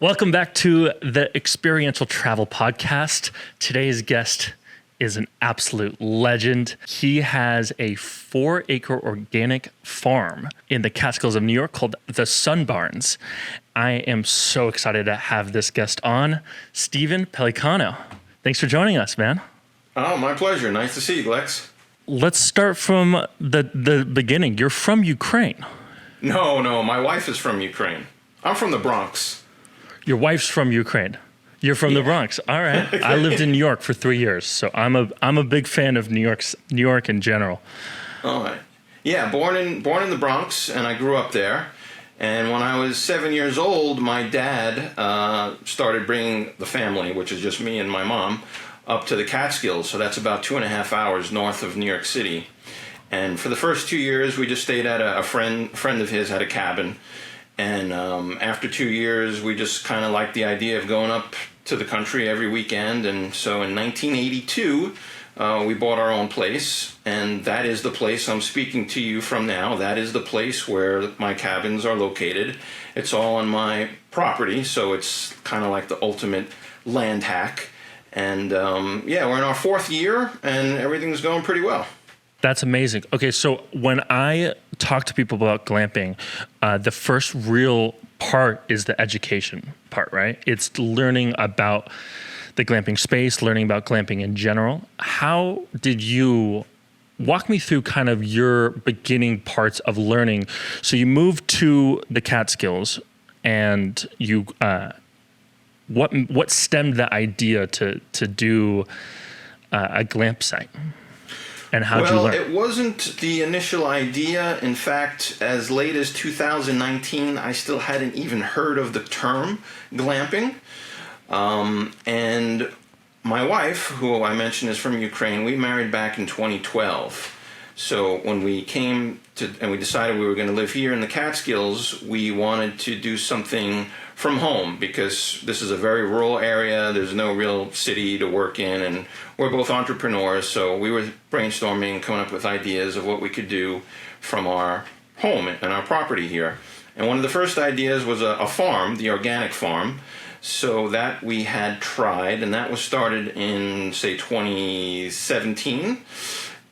Welcome back to the Experiential Travel Podcast. Today's guest is an absolute legend. He has a 4-acre organic farm in the Catskills of New York called the Sun Barns. I am so excited to have this guest on, Stephen Pellicano. Thanks for joining us, man. Oh, my pleasure. Nice to see you, Lex. Let's start from the beginning. You're from Ukraine. No, my wife is from Ukraine. I'm from the Bronx. Your wife's from Ukraine. You're from the Bronx. All right. I lived in New York for 3 years, so I'm a big fan of New York in general. All right. Yeah, born in the Bronx, and I grew up there. And when I was 7 years old, my dad started bringing the family, which is just me and my mom, up to the Catskills. So that's about 2.5 hours north of New York City. And for the first 2 years, we just stayed at a friend of his had a cabin. And after 2 years, we just kind of liked the idea of going up to the country every weekend. And so in 1982, we bought our own place. And that is the place I'm speaking to you from now. That is the place where my cabins are located. It's all on my property, so it's kind of like the ultimate land hack. And we're in our 4th year, and everything's going pretty well. That's amazing. Okay, so when I talk to people about glamping, the first real part is the education part, right? It's learning about the glamping space, learning about glamping in general. How did you walk me through kind of your beginning parts of learning? So you moved to the Catskills, and you what stemmed the idea to do a glamp site? And how did you learn? It wasn't the initial idea. In fact, as late as 2019, I still hadn't even heard of the term glamping. And my wife, who I mentioned is from Ukraine, we married back in 2012. So when we came to, and we decided we were going to live here in the Catskills, we wanted to do something from home because this is a very rural area. There's no real city to work in, and we're both entrepreneurs. So we were brainstorming, coming up with ideas of what we could do from our home and our property here. And one of the first ideas was a farm, the organic farm. So that we had tried, and that was started in, say, 2017.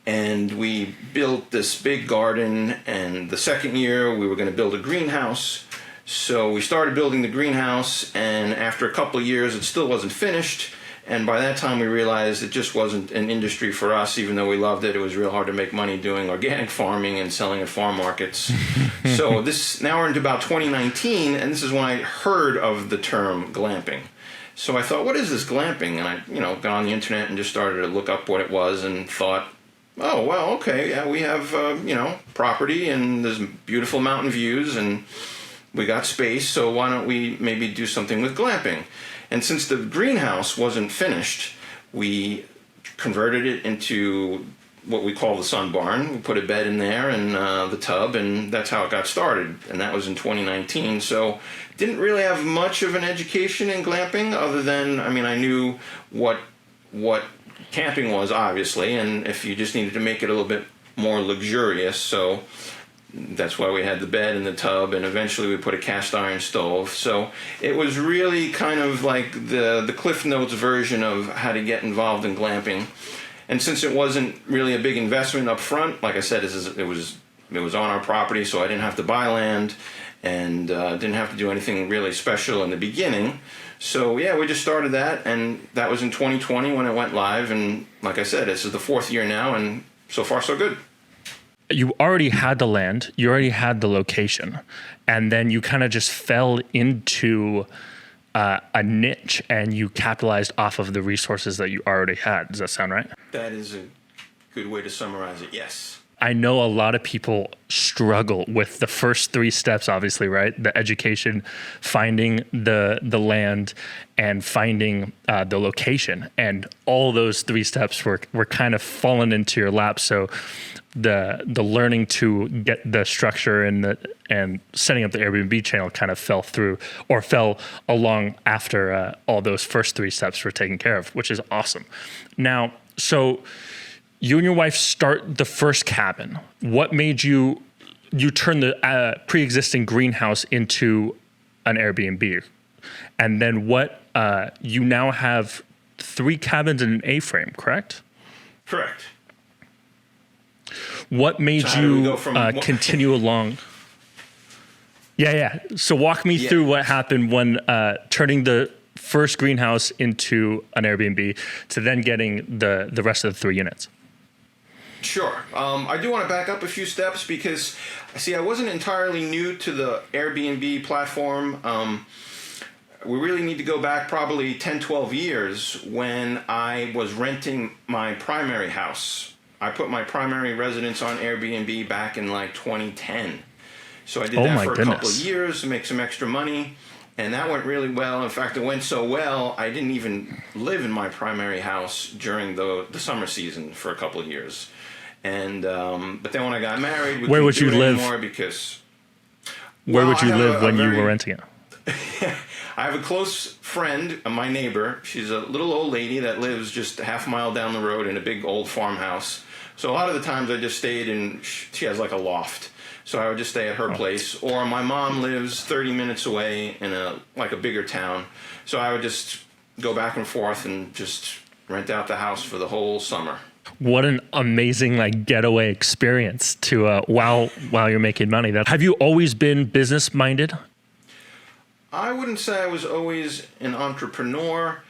And we built this big garden, and the second year we were going to build a greenhouse. So we started building the greenhouse, and after a couple of years it still wasn't finished. And by that time we realized it just wasn't an industry for us, even though we loved it. It was real hard to make money doing organic farming and selling at farm markets. So now we're into about 2019, and this is when I heard of the term glamping. So I thought, what is this glamping? And I got on the internet and just started to look up what it was and thought, oh, well, okay, yeah, we have, property, and there's beautiful mountain views, and we got space, so why don't we maybe do something with glamping? And since the greenhouse wasn't finished, we converted it into what we call the Sun Barn. We put a bed in there and the tub, and that's how it got started. And that was in 2019. So didn't really have much of an education in glamping other than, I knew what camping was, obviously, and if you just needed to make it a little bit more luxurious. So that's why we had the bed and the tub, and eventually we put a cast iron stove. So it was really kind of like the Cliff Notes version of how to get involved in glamping. And since it wasn't really a big investment up front, like I said, it was on our property, so I didn't have to buy land and didn't have to do anything really special in the beginning. So yeah, we just started that, and that was in 2020 when it went live. And like I said, this is the 4th year now, and so far so good. You already had the land, you already had the location, and then you kind of just fell into a niche, and you capitalized off of the resources that you already had. Does that sound right? That is a good way to summarize it, yes. I know a lot of people struggle with the first 3 steps, obviously, right? The education, finding the land, and finding the location. And all those 3 steps were kind of fallen into your lap. So the learning to get the structure and setting up the Airbnb channel kind of fell along after all those first 3 steps were taken care of, which is awesome. Now, so you and your wife start the first cabin. What made you turn the pre-existing greenhouse into an Airbnb? And then you now have 3 cabins and an A-frame, correct? Correct. What made you continue along? Yeah. So walk me through what happened when turning the first greenhouse into an Airbnb to then getting the rest of the 3 units. Sure. I do want to back up a few steps because, I wasn't entirely new to the Airbnb platform. We really need to go back probably 10, 12 years when I was renting my primary house. I put my primary residence on Airbnb back in like 2010. So I did that for a couple of years to make some extra money. And that went really well. In fact, it went so well, I didn't even live in my primary house during the summer season for a couple of years. And but then when I got married, we couldn't do it anymore because... Where would you live when you were renting it? I have a close friend, my neighbor. She's a little old lady that lives just a half mile down the road in a big old farmhouse. So a lot of the times I just stayed in... She has like a loft. So I would just stay at her place. Or my mom lives 30 minutes away in a bigger town. So I would just go back and forth and just rent out the house for the whole summer. What an amazing getaway experience to while you're making money. Have you always been business minded? I wouldn't say I was always an entrepreneur.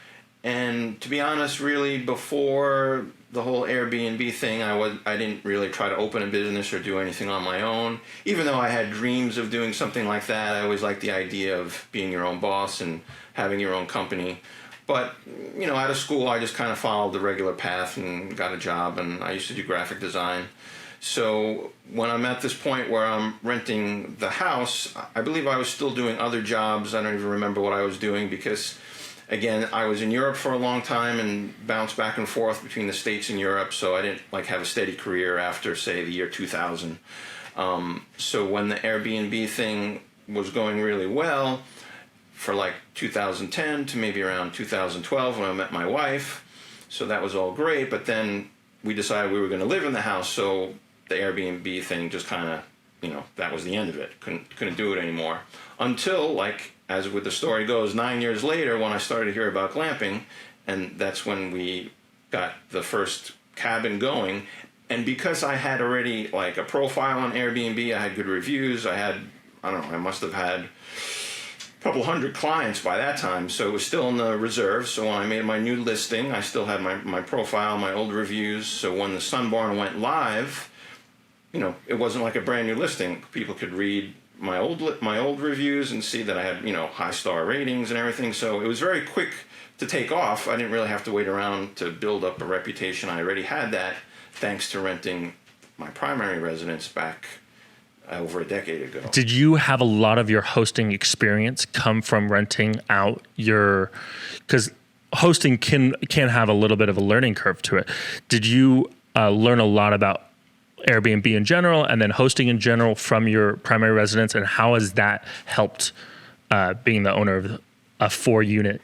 And to be honest, really before the whole Airbnb thing, I didn't really try to open a business or do anything on my own. Even though I had dreams of doing something like that, I always liked the idea of being your own boss and having your own company. But, out of school, I just kind of followed the regular path and got a job, and I used to do graphic design. So when I'm at this point where I'm renting the house, I believe I was still doing other jobs. I don't even remember what I was doing because... Again, I was in Europe for a long time and bounced back and forth between the States and Europe, so I didn't have a steady career after, say, the year 2000. So when the Airbnb thing was going really well, for 2010 to maybe around 2012 when I met my wife, so that was all great, but then we decided we were going to live in the house, so the Airbnb thing just kind of, that was the end of it. Couldn't do it anymore. Until, as with the story goes, 9 years later when I started to hear about glamping, and that's when we got the first cabin going. And because I had already a profile on Airbnb, I had good reviews, I must have had a couple hundred clients by that time, so it was still in the reserve. So when I made my new listing, I still had my profile, my old reviews. So when the Sunborn went live, it wasn't like a brand new listing. People could read my old reviews and see that I had high star ratings and everything. So it was very quick to take off. I didn't really have to wait around to build up a reputation. I already had that thanks to renting my primary residence back over a decade ago. Did you have a lot of your hosting experience come from renting out because hosting can have a little bit of a learning curve to it. Did you learn a lot about Airbnb in general and then hosting in general from your primary residence, and how has that helped being the owner of a 4-unit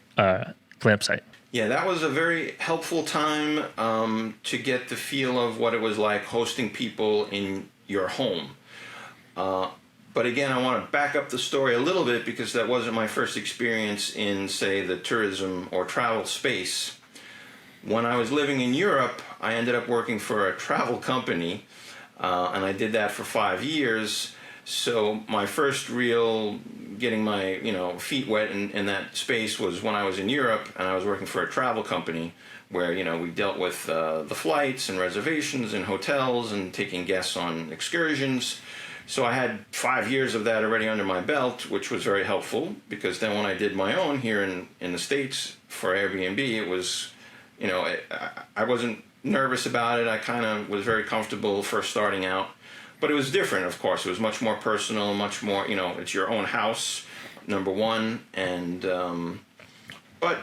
Glamp site? Yeah, that was a very helpful time to get the feel of what it was like hosting people in your home. But again, I want to back up the story a little bit because that wasn't my first experience in, say, the tourism or travel space. When I was living in Europe, I ended up working for a travel company. And I did that for 5 years. So my first real getting my feet wet in that space was when I was in Europe, and I was working for a travel company where we dealt with the flights and reservations and hotels and taking guests on excursions. So I had 5 years of that already under my belt, which was very helpful because then when I did my own here in the States for Airbnb, it was I wasn't nervous about it. I kind of was very comfortable first starting out, but it was different. Of course, it was much more personal, much more, it's your own house, number one. And, but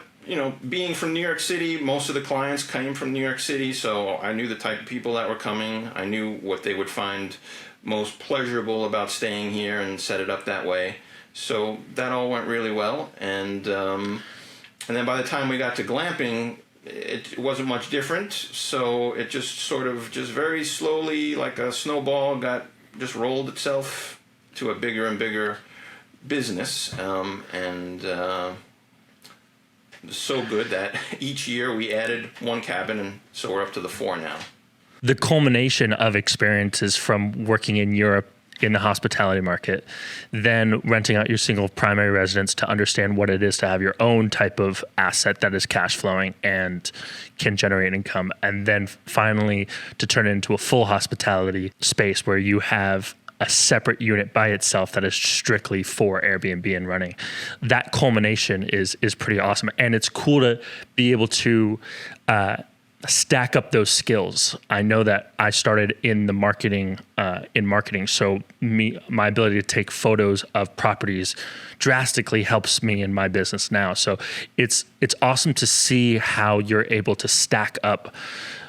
being from New York City, most of the clients came from New York City. So I knew the type of people that were coming. I knew what they would find most pleasurable about staying here and set it up that way. So that all went really well. And then by the time we got to glamping, it wasn't much different, so it just sort of very slowly, like a snowball, just rolled itself to a bigger and bigger business. And so good that each year we added one cabin, and so we're up to the 4 now. The culmination of experiences from working in Europe in the hospitality market, then renting out your single primary residence to understand what it is to have your own type of asset that is cash flowing and can generate income, and then finally to turn it into a full hospitality space where you have a separate unit by itself that is strictly for Airbnb and running. That culmination is pretty awesome, and it's cool to be able to stack up those skills. I know that I started in the marketing, so my ability to take photos of properties drastically helps me in my business now. So it's awesome to see how you're able to stack up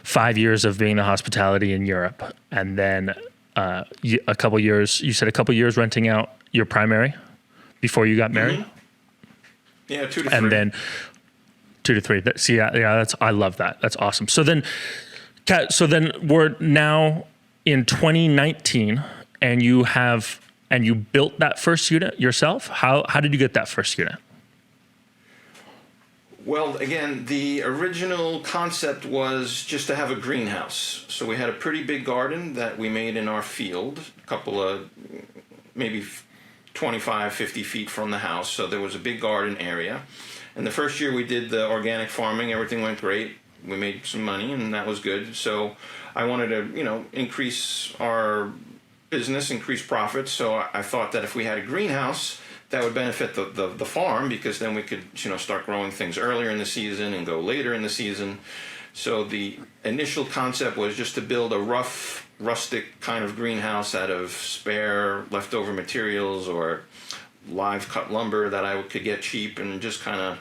5 years of being in hospitality in Europe, and then a couple years. You said a couple years renting out your primary before you got married. Mm-hmm. Yeah, 2 to 3. And then 2 to 3. I love that. That's awesome. So then we're now in 2019, and you built that first unit yourself. How did you get that first unit? Well, again, the original concept was just to have a greenhouse. So we had a pretty big garden that we made in our field, a couple of maybe 25, 50 feet from the house. So there was a big garden area. And the first year we did the organic farming, everything went great. We made some money, and that was good. So I wanted to, increase our business, increase profits. So I thought that if we had a greenhouse, that would benefit the farm, because then we could, start growing things earlier in the season and go later in the season. So the initial concept was just to build a rough, rustic kind of greenhouse out of spare leftover materials or live cut lumber that I could get cheap, and just kind of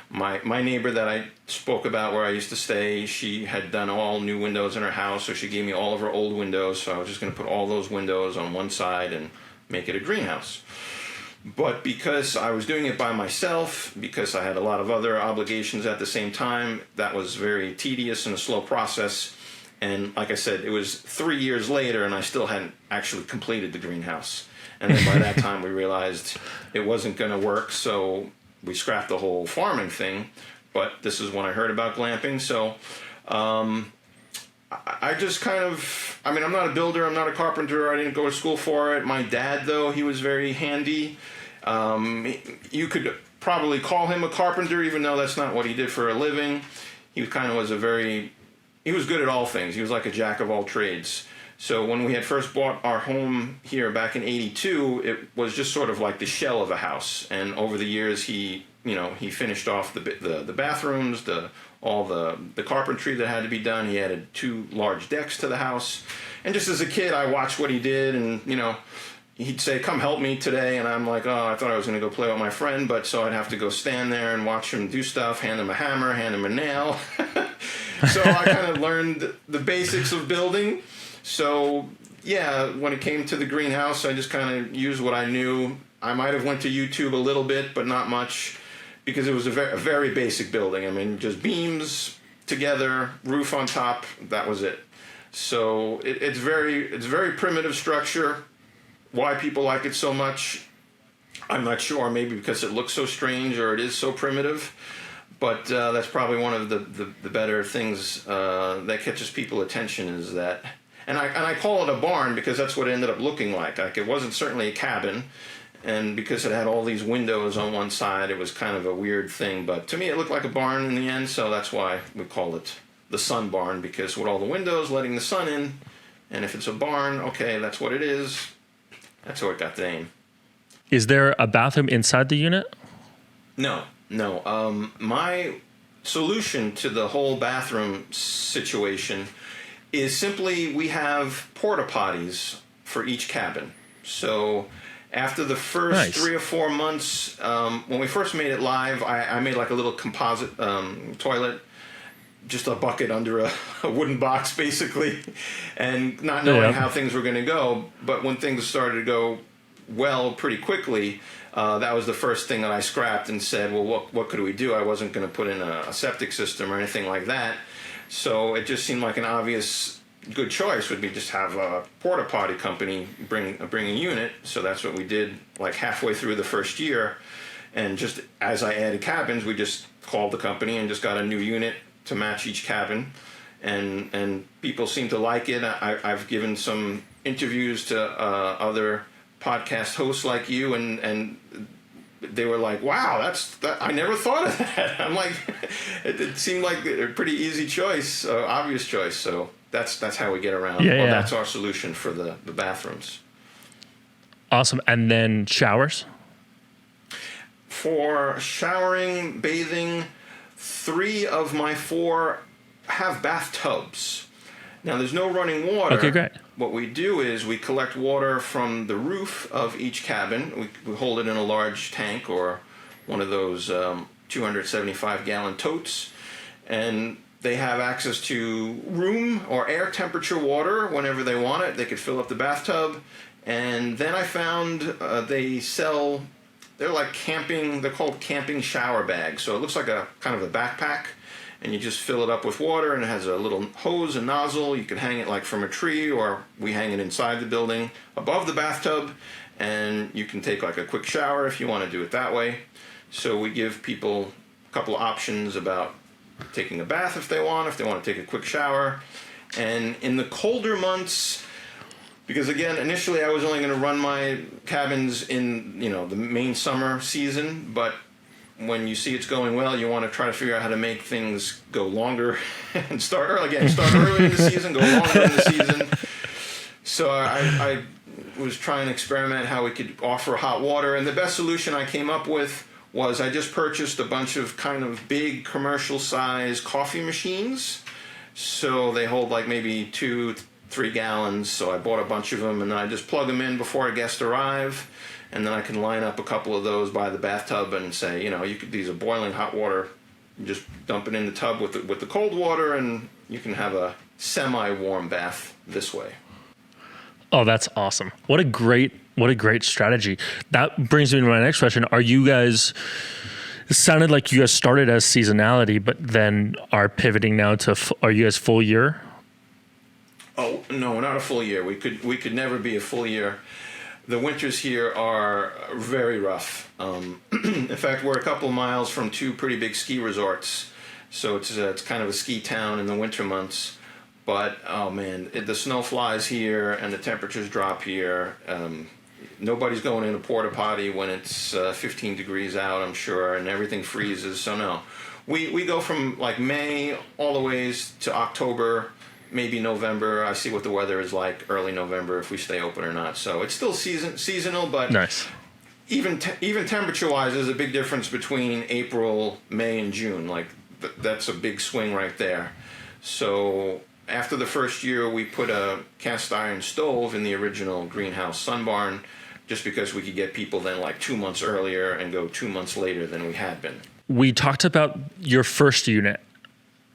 my neighbor that I spoke about where I used to stay, she had done all new windows in her house, so she gave me all of her old windows. So I was just going to put all those windows on one side and make it a greenhouse. But because I was doing it by myself, because I had a lot of other obligations at the same time, that was very tedious and a slow process. And like I said, it was 3 years later, and I still hadn't actually completed the greenhouse. And then by that time, we realized it wasn't going to work, so we scrapped the whole farming thing. But this is when I heard about glamping. So I just kind of, I'm not a builder, I'm not a carpenter, I didn't go to school for it. My dad, though, he was very handy. You could probably call him a carpenter, even though that's not what he did for a living. He kind of was he was good at all things. He was like a jack of all trades. So when we had first bought our home here back in '82, it was just sort of like the shell of a house. And over the years, he finished off the bathrooms, all the carpentry that had to be done. He added 2 large decks to the house. And just as a kid, I watched what he did, and he'd say, "Come help me today," and I'm like, "Oh, I thought I was going to go play with my friend," but so I'd have to go stand there and watch him do stuff, hand him a hammer, hand him a nail. So I kind of learned the basics of building. So yeah, when it came to the greenhouse, I just kind of used what I knew. I might have went to YouTube a little bit, but not much, because it was a very basic building. Just beams together, roof on top, that was it. So it's very primitive structure. Why people like it so much, I'm not sure. Maybe because it looks so strange, or it is so primitive. But that's probably one of the better things that catches people's attention, is that. And I call it a barn because that's what it ended up looking like. Like, it wasn't certainly a cabin, and because it had all these windows on one side, it was kind of a weird thing. But to me, it looked like a barn in the end, so that's why we call it the sun barn, because with all the windows letting the sun in, and if it's a barn, okay, that's what it is. That's how it got the name. Is there a bathroom inside the unit? No. My solution to the whole bathroom situation is simply we have porta potties for each cabin. So after the first 3 or 4 months, when we first made it live, I made like a little composite toilet, just a bucket under a wooden box, basically, and not knowing how things were going to go. But when things started to go well pretty quickly, that was the first thing that I scrapped and said, well, what could we do? I wasn't going to put in a septic system or anything like that. So it just seemed like an obvious good choice would be just have a porta potty company bring a unit. So that's what we did like halfway through the first year. And just as I added cabins, we just called the company and just got a new unit to match each cabin. And people seem to like it. I've given some interviews to other podcast hosts like you, and they were like, "Wow, I never thought of that." I'm like, it seemed like a pretty easy choice, obvious choice. So that's how we get around. That's our solution for the bathrooms. Awesome. And then showers? For showering, bathing, 3 of my 4 have bathtubs. Now, there's no running water. Okay, great. What we do is we collect water from the roof of each cabin. We hold it in a large tank or one of those 275-gallon totes. And they have access to room or air temperature water whenever they want it. They could fill up the bathtub. And then I found they're like camping, they're called camping shower bags. So it looks like a kind of a backpack. And you just fill it up with water, and it has a little hose and nozzle. You can hang it like from a tree, or we hang it inside the building above the bathtub, and you can take like a quick shower if you want to do it that way. So we give people a couple of options about taking a bath if they want to take a quick shower. And in the colder months, because again, initially I was only going to run my cabins in, the main summer season, but when you see it's going well, you want to try to figure out how to make things go longer and start early in the season, go longer in the season. So I was trying to experiment how we could offer hot water, and the best solution I came up with was I just purchased a bunch of kind of big commercial size coffee machines. So they hold like maybe 2-3 gallons. So I bought a bunch of them, and then I just plug them in before a guest arrive. And then I can line up a couple of those by the bathtub and say, these are boiling hot water. You just dump it in the tub with the cold water, and you can have a semi-warm bath this way. Oh, that's awesome. What a great strategy. That brings me to my next question. Are you guys, it sounded like you guys started as seasonality, but then are pivoting now to, are you guys full year? Oh, no, not a full year. We could never be a full year. The winters here are very rough. In fact, we're a couple of miles from 2 pretty big ski resorts, so it's kind of a ski town in the winter months. But, oh man, the snow flies here and the temperatures drop here. Nobody's going in a porta potty when it's 15 degrees out, I'm sure, and everything freezes. So no, we go from like May all the ways to October, maybe November. I see what the weather is like early November if we stay open or not. So it's still seasonal, but nice. Even temperature-wise, there's a big difference between April, May, and June. Like that's a big swing right there. So after the first year, we put a cast iron stove in the original greenhouse sun barn, just because we could get people then like 2 months earlier and go 2 months later than we had been. We talked about your first unit.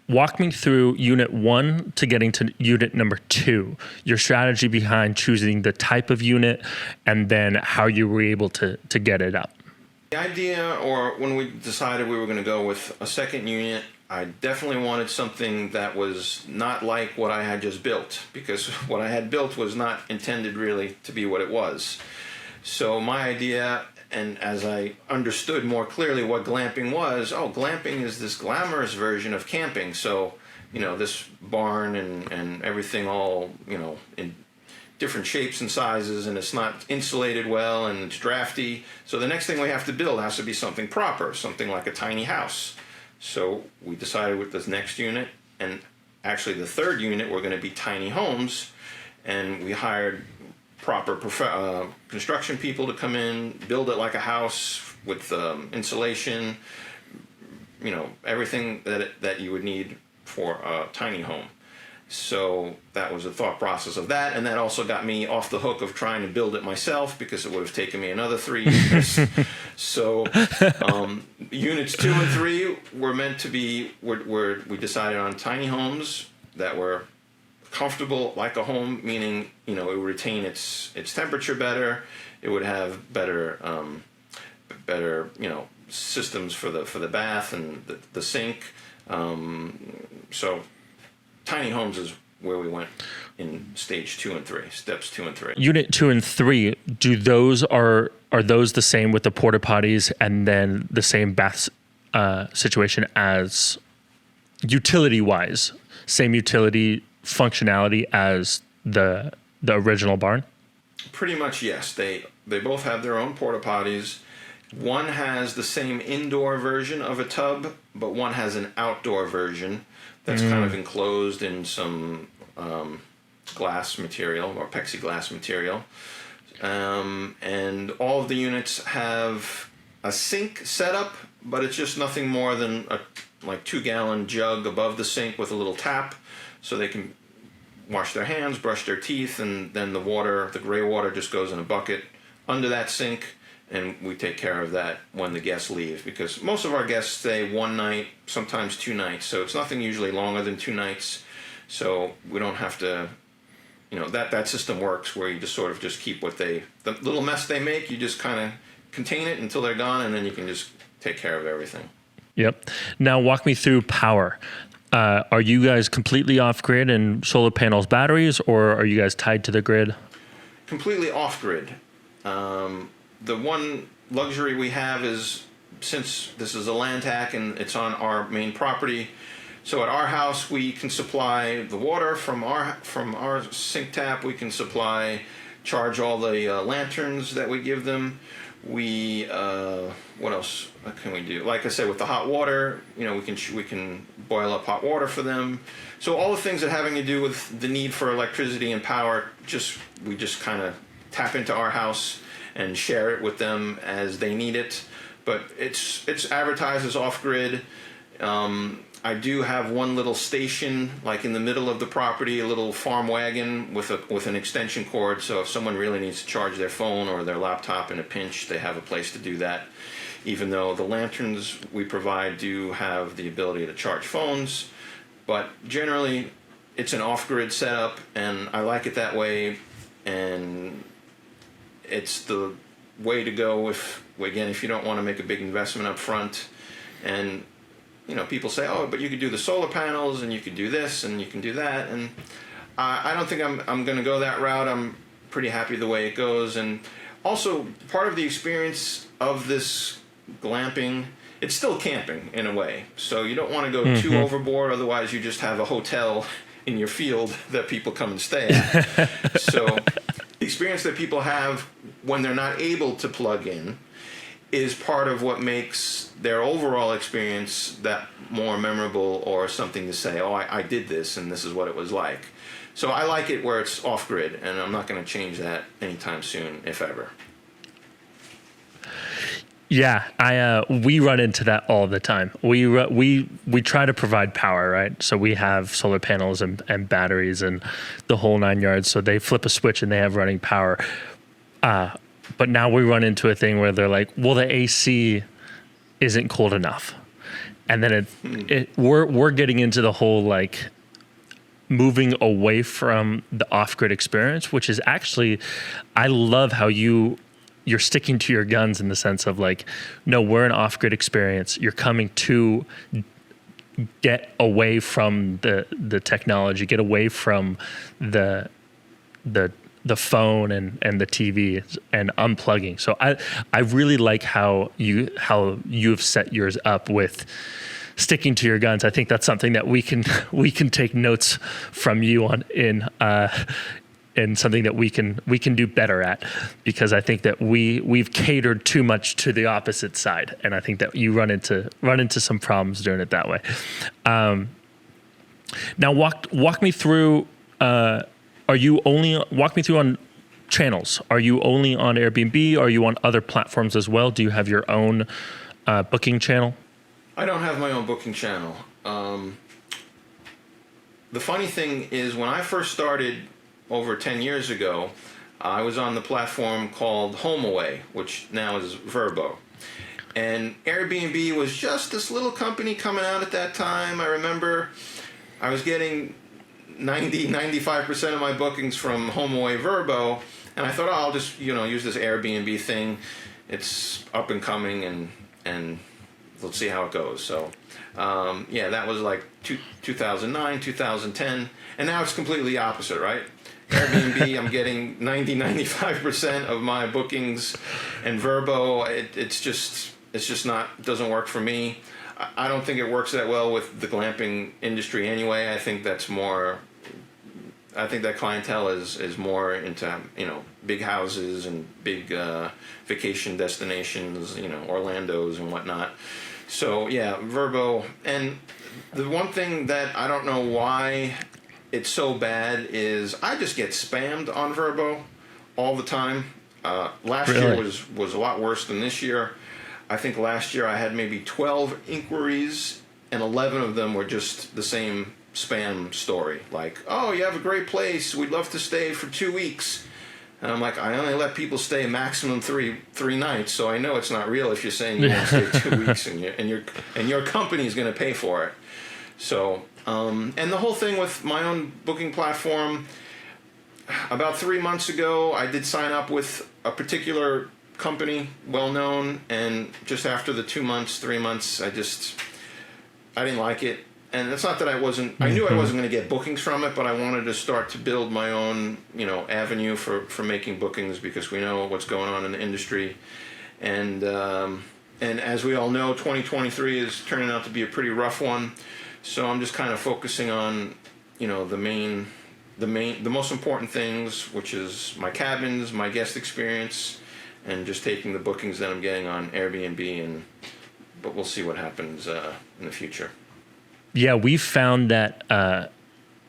Walk me through unit 1 to getting to unit number 2, your strategy behind choosing the type of unit, and then how you were able to get it up. The idea, or when we decided we were going to go with a second unit, I definitely wanted something that was not like what I had just built, because what I had built was not intended really to be what it was. So my idea, and as I understood more clearly what glamping was, glamping is this glamorous version of camping. So, this barn and everything all, in different shapes and sizes, and it's not insulated well, and it's drafty. So the next thing we have to build has to be something proper, something like a tiny house. So we decided with this next unit, and actually the third unit, we're going to be tiny homes, and we hired proper construction people to come in, build it like a house with insulation, everything that you would need for a tiny home. So that was the thought process of that, and that also got me off the hook of trying to build it myself, because it would have taken me another 3 years. So units 2 and 3 were meant to be, we decided on tiny homes that were comfortable like a home, meaning it would retain its temperature better. It would have better systems for the bath and the sink. So tiny homes is where we went. in stage 2 and 3, steps 2 and 3. Unit 2 and 3, are those the same with the porta potties and then the same bath situation as utility wise, same utility functionality as the original barn? Pretty much, yes. They both have their own porta potties. One has the same indoor version of a tub, but one has an outdoor version that's kind of enclosed in some glass material or plexiglass material. And all of the units have a sink setup, but it's just nothing more than a 2-gallon jug above the sink with a little tap, so they can wash their hands, brush their teeth, and then the gray water just goes in a bucket under that sink, and we take care of that when the guests leave, because most of our guests stay 1 night, sometimes 2 nights, so it's nothing usually longer than 2 nights, so we don't have to, that system works where you just sort of just keep the little mess they make, you just kind of contain it until they're gone, and then you can just take care of everything. Yep. Now walk me through power. Are you guys completely off-grid and solar panels, batteries, or are you guys tied to the grid? Completely off-grid. The one luxury we have is, since this is a land tack and it's on our main property, so at our house we can supply the water from our sink tap. We can charge all the lanterns that we give them. We what else can we do? Like I said, with the hot water, we can boil up hot water for them. So all the things that having to do with the need for electricity and power, we just kind of tap into our house and share it with them as they need it. But it's advertised as off-grid. I do have one little station, like in the middle of the property, a little farm wagon with an extension cord. So if someone really needs to charge their phone or their laptop in a pinch, they have a place to do that. Even though the lanterns we provide do have the ability to charge phones, but generally it's an off-grid setup, and I like it that way. And it's the way to go if you don't want to make a big investment up front. And people say, oh, but you could do the solar panels and you could do this and you can do that. And I don't think I'm going to go that route. I'm pretty happy the way it goes. And also, part of the experience of this glamping, it's still camping in a way. So you don't want to go too overboard. Otherwise, you just have a hotel in your field that people come and stay at. So the experience that people have when they're not able to plug in is part of what makes their overall experience that more memorable, or something to say, oh, I did this and this is what it was like. So I like it where it's off-grid, and I'm not going to change that anytime soon, if ever. Yeah, we run into that all the time. We try to provide power, right? So we have solar panels and batteries and the whole 9 yards. So they flip a switch and they have running power. But now we run into a thing where they're like, well, the AC isn't cold enough. And then we're getting into the whole like moving away from the off-grid experience, which is actually, I love how you're sticking to your guns in the sense of like, no, we're an off-grid experience. You're coming to get away from the technology, get away from the phone and the TV and unplugging. So I really like how you've set yours up with sticking to your guns. I think that's something that we can take notes from you on and something that we can do better at, because I think that we've catered too much to the opposite side, and I think that you run into some problems doing it that way. Now walk me through. Walk me through on channels. Are you only on Airbnb? Are you on other platforms as well? Do you have your own booking channel? I don't have my own booking channel. The funny thing is, when I first started over 10 years ago, I was on the platform called HomeAway, which now is Vrbo. And Airbnb was just this little company coming out at that time. I remember I was getting 95% of my bookings from HomeAway Vrbo, and I thought, oh, I'll just use this Airbnb thing. It's up and coming, and let's see how it goes. So, yeah, that was like 2009, 2010, and now it's completely opposite, right? Airbnb, I'm getting 95% of my bookings, and Vrbo, it's just not, doesn't work for me. I don't think it works that well with the glamping industry anyway. I think that clientele is more into, big houses and big vacation destinations, Orlando's and whatnot. So yeah, Vrbo. And the one thing that I don't know why it's so bad is I just get spammed on Vrbo all the time. Last year was a lot worse than this year. I think last year I had maybe 12 inquiries, and 11 of them were just the same spam story. Like, oh, you have a great place. We'd love to stay for 2 weeks. And I'm like, I only let people stay maximum three nights, so I know it's not real if you're saying you want to stay 2 weeks and your company is going to pay for it. So, and the whole thing with my own booking platform, about 3 months ago, I did sign up with a particular company, well known, and just after the 3 months, I didn't like it. And it's not that I knew I wasn't going to get bookings from it, but I wanted to start to build my own, avenue for making bookings, because we know what's going on in the industry. And as we all know, 2023 is turning out to be a pretty rough one. So I'm just kind of focusing on, the most important things, which is my cabins, my guest experience, and just taking the bookings that I'm getting on Airbnb. But we'll see what happens in the future. Yeah, we found that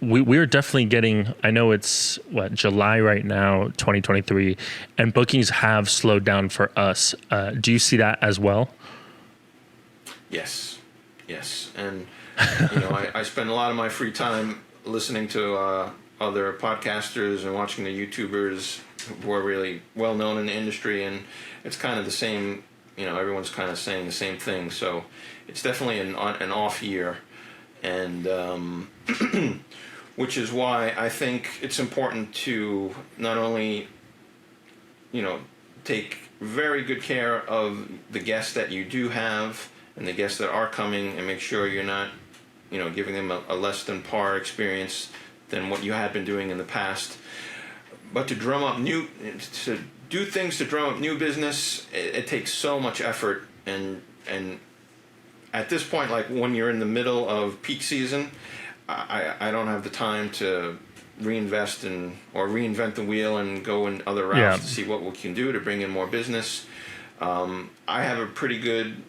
we're definitely getting, I know it's July right now, 2023, and bookings have slowed down for us. Do you see that as well? Yes. And, I spend a lot of my free time listening to other podcasters and watching the YouTubers who are really well known in the industry, and it's kind of the same, everyone's kind of saying the same thing. So it's definitely an off year. And which is why I think it's important to not only, take very good care of the guests that you do have and the guests that are coming, and make sure you're not, giving them a less than par experience than what you had been doing in the past. But to do things to drum up new business, it takes so much effort, and at this point, like when you're in the middle of peak season, I don't have the time to reinvest or reinvent the wheel and go in other routes to see what we can do to bring in more business. I have a pretty good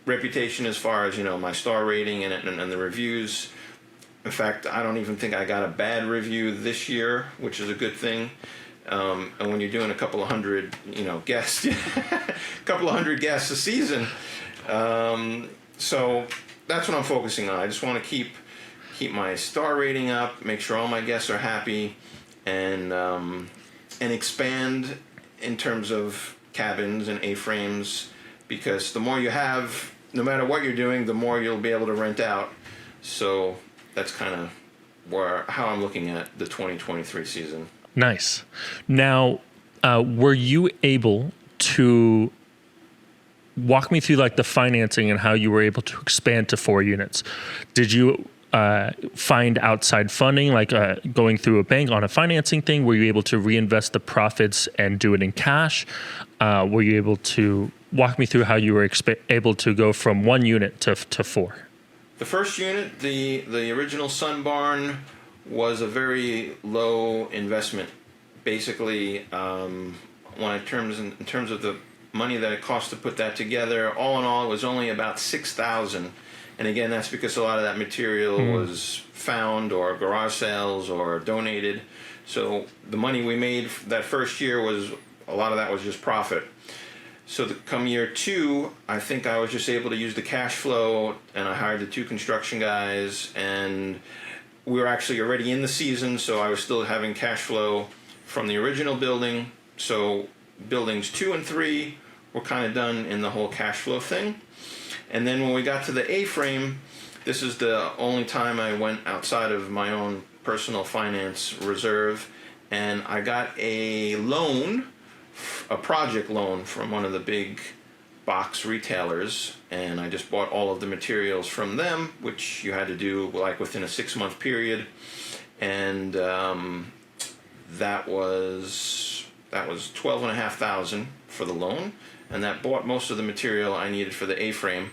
reputation as far as, my star rating and the reviews. In fact, I don't even think I got a bad review this year, which is a good thing. And when you're doing a couple of hundred, guests, a season, so that's what I'm focusing on. I just want to keep my star rating up, make sure all my guests are happy, and expand in terms of cabins and A-frames, because the more you have, no matter what you're doing, the more you'll be able to rent out. So that's kind of how I'm looking at the 2023 season. Nice. Now, were you able to walk me through like the financing and how you were able to expand to 4 units? Did you find outside funding, like going through a bank on a financing thing? Were you able to reinvest the profits and do it in cash? Were you able to walk me through how you were able to go from 1 unit to 4? The first unit, the original Sun Barn, was a very low investment. Basically, in terms of the money that it cost to put that together, all in all, it was only about $6,000. And again, that's because a lot of that material was found or garage sales or donated. So the money we made that first year a lot of that was just profit. So come year 2, I think I was just able to use the cash flow, and I hired the 2 construction guys, and we were actually already in the season, so I was still having cash flow from the original building. So buildings 2 and 3 were kind of done in the whole cash flow thing. And then when we got to the A-frame, this is the only time I went outside of my own personal finance reserve, and I got a loan, a project loan from one of the big box retailers, and I just bought all of the materials from them, which you had to do like within a 6-month period, and that was $12,500 for the loan, and that bought most of the material I needed for the A-frame.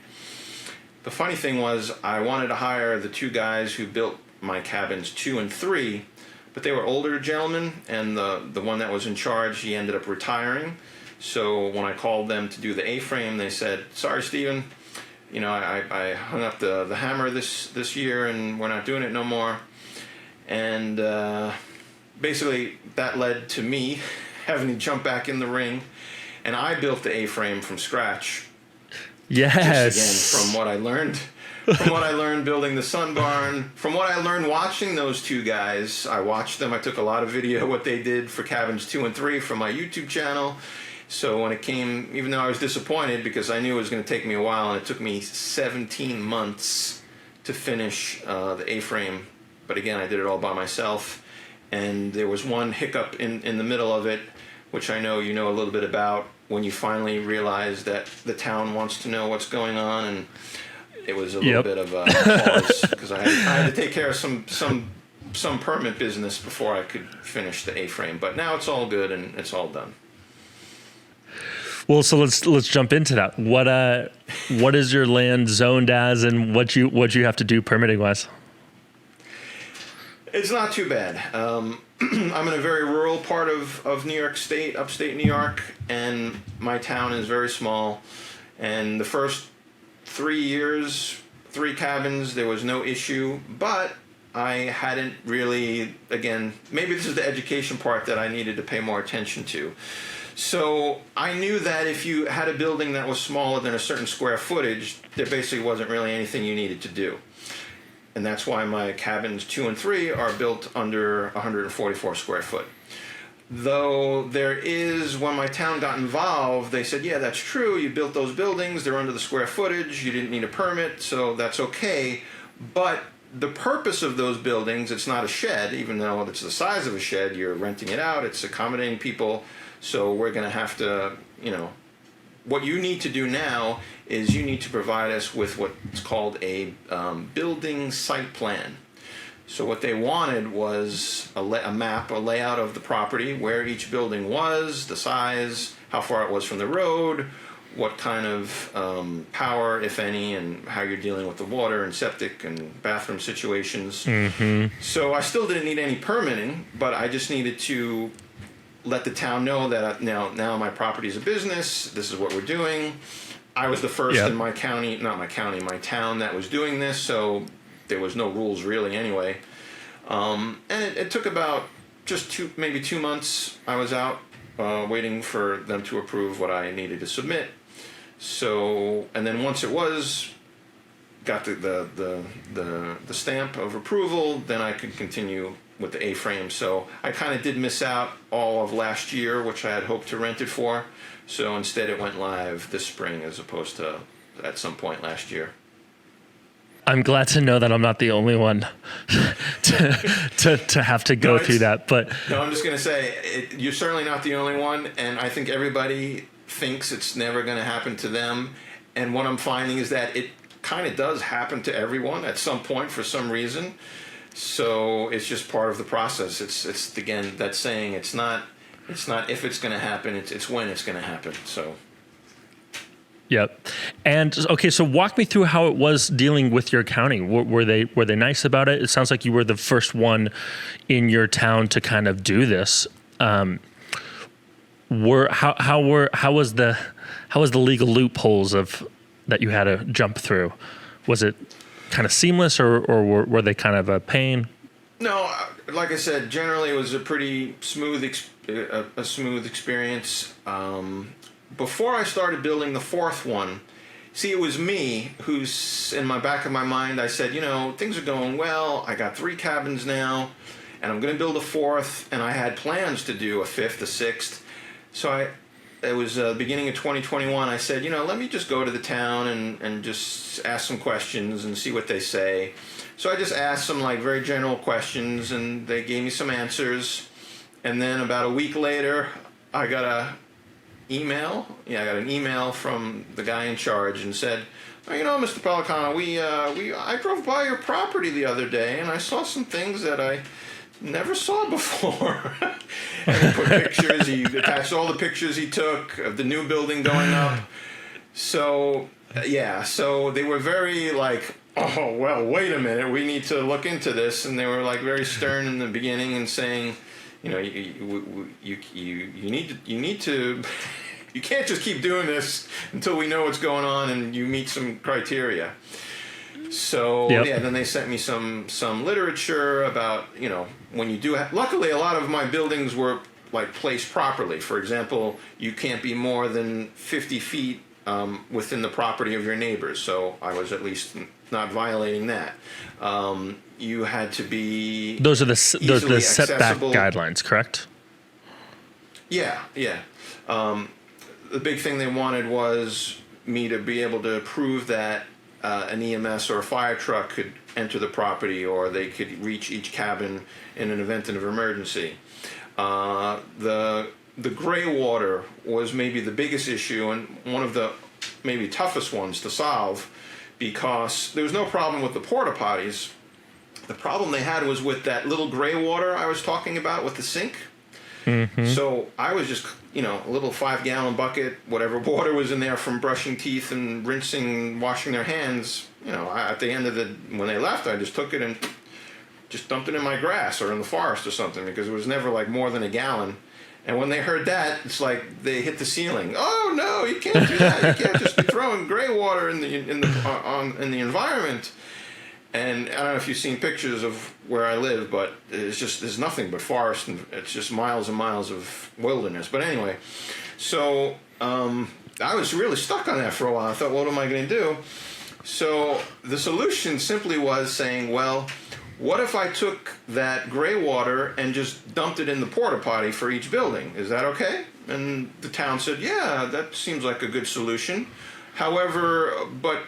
The funny thing was, I wanted to hire the 2 guys who built my cabins 2 and 3, but they were older gentlemen, and the one that was in charge, he ended up retiring. So when I called them to do the A-frame, they said, "Sorry, Stephen, I hung up the hammer this year, and we're not doing it no more." And basically, that led to me having to jump back in the ring, and I built the A-frame from scratch. Yes. Just again, from what I learned building the sun barn, from what I learned watching those 2 guys. I watched them. I took a lot of video what they did for cabins 2 and 3 from my YouTube channel. So when it came, even though I was disappointed because I knew it was going to take me a while, and it took me 17 months to finish the A-frame. But again, I did it all by myself. And there was one hiccup in the middle of it, which I know you know a little bit about, when you finally realize that the town wants to know what's going on. And it was a little bit of a pause because I had to take care of some permit business before I could finish the A-frame. But now it's all good and it's all done. Well, so let's jump into that. What is your land zoned as, and what you have to do permitting wise? It's not too bad. I'm in a very rural part of New York State, upstate New York, and my town is very small. And the first 3 years, 3 cabins, there was no issue, but I hadn't really, again, maybe this is the education part that I needed to pay more attention to. So I knew that if you had a building that was smaller than a certain square footage, there basically wasn't really anything you needed to do. And that's why my cabins 2 and 3 are built under 144 square foot. Though there is, when my town got involved, they said, yeah, that's true, you built those buildings, they're under the square footage, you didn't need a permit, so that's okay. But the purpose of those buildings, it's not a shed, even though it's the size of a shed, you're renting it out, it's accommodating people. So we're going to have to, what you need to do now is you need to provide us with what's called a building site plan. So what they wanted was a map, a layout of the property, where each building was, the size, how far it was from the road, what kind of power, if any, and how you're dealing with the water and septic and bathroom situations. Mm-hmm. So I still didn't need any permitting, but I just needed to let the town know that now my property is a business. This is what we're doing. I was the first in my county, my town that was doing this, so there was no rules really anyway. And it took about just maybe 2 months. I was out waiting for them to approve what I needed to submit. So, and then once it got the stamp of approval, then I could continue with the A-frame. So I kind of did miss out all of last year, which I had hoped to rent it for. So instead it went live this spring as opposed to at some point last year. I'm glad to know that I'm not the only one to have to go through that. But no, I'm just going to say you're certainly not the only one. And I think everybody thinks it's never going to happen to them. And what I'm finding is that it kind of does happen to everyone at some point for some reason. So it's just part of the process. It's again that saying. It's not if it's going to happen. It's when it's going to happen. So. Yep. And okay, so walk me through how it was dealing with your county. Were they nice about it? It sounds like you were the first one in your town to kind of do this. How was the legal loopholes that you had to jump through? Was it kind of seamless, or were they kind of a pain? No, like I said, generally it was a pretty smooth experience. Before I started building the 4th one, see, it was me who's in my back of my mind. I said, things are going well. I got 3 cabins now, and I'm going to build a 4th. And I had plans to do a 5th, a 6th. So it was the beginning of 2021. I said, let me just go to the town and just ask some questions and see what they say. So I just asked some very general questions, and they gave me some answers. And then about a week later, I got a email. Yeah, I got an email from the guy in charge and said, "Oh, you know, Mr. Pellicano, I drove by your property the other day and I saw some things that I never saw before." And he put pictures. He attached all the pictures he took of the new building going up. So so they were very like, "Oh, well, wait a minute, we need to look into this," and they were like very stern in the beginning and saying, "You know, you need to." You can't just keep doing this until we know what's going on and you meet some criteria. So then they sent me some literature about, you know, when you do. Luckily, a lot of my buildings were like placed properly. For example, you can't be more than 50 feet within the property of your neighbors. So I was at least not violating that. You had to be. Those are the setback guidelines, correct? Yeah. The big thing they wanted was me to be able to prove that an EMS or a fire truck could enter the property, or they could reach each cabin in an event of emergency. The gray water was maybe the biggest issue and one of the maybe toughest ones to solve, because there was no problem with the porta potties. The problem they had was with that little gray water I was talking about with the sink. Mm-hmm. So I was just, you know, a little 5-gallon bucket, whatever water was in there from brushing teeth and rinsing, washing their hands. You know, at the end of when they left, I just took it and just dumped it in my grass or in the forest or something, because it was never like more than a gallon. And when they heard that, it's like they hit the ceiling. "Oh no, you can't do that. You can't just be throwing gray water in the environment." And I don't know if you've seen pictures of where I live, but there's nothing but forest, and it's just miles and miles of wilderness. But anyway, so I was really stuck on that for a while. I thought, what am I going to do? So the solution simply was saying, well, what if I took that gray water and just dumped it in the porta potty for each building? Is that okay? And the town said, yeah, that seems like a good solution. However, but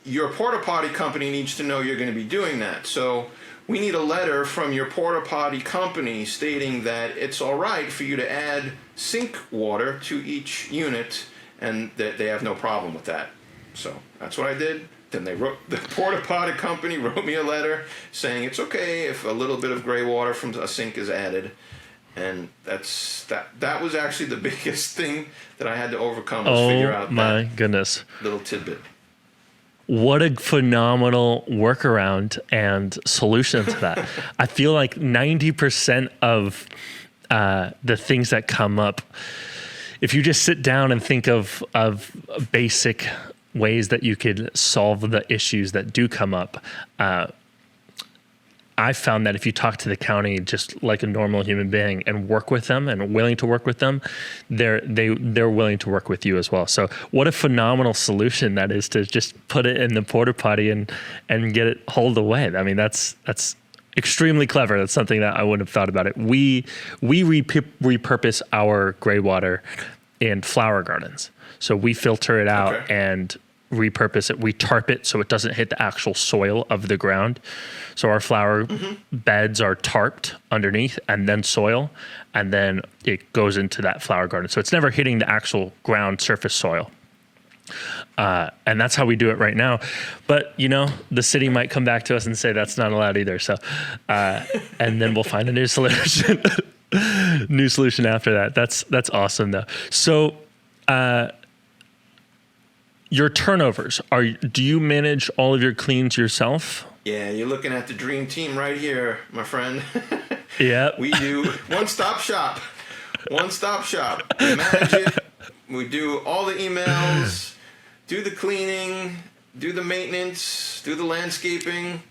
your porta potty company needs to know you're going to be doing that. So we need a letter from your porta potty company stating that it's all right for you to add sink water to each unit, and that they have no problem with that. So that's what I did. Then the porta potty company wrote me a letter saying it's okay if a little bit of gray water from a sink is added. And that was actually the biggest thing that I had to overcome, was figure out my goodness little tidbit. What a phenomenal workaround and solution to that. I feel like 90% of the things that come up, if you just sit down and think of basic ways that you could solve the issues that do come up, I found that if you talk to the county just like a normal human being and work with them and willing to work with them, they're willing to work with you as well. So what a phenomenal solution that is, to just put it in the porta potty and get it hauled away. I mean, that's extremely clever. That's something that I wouldn't have thought about it. We repurpose our gray water in flower gardens. So we filter it out and repurpose it. We tarp it so it doesn't hit the actual soil of the ground. So our flower beds are tarped underneath and then soil, and then it goes into that flower garden. So it's never hitting the actual ground surface soil. And that's how we do it right now. But, you know, the city might come back to us and say that's not allowed either. So, and then we'll find a new solution, after that. That's awesome though. So, your turnovers, do you manage all of your cleans yourself? Yeah, you're looking at the dream team right here, my friend. Yeah. We do one-stop shop. One-stop shop. We manage it. We do all the emails, do the cleaning, do the maintenance, do the landscaping.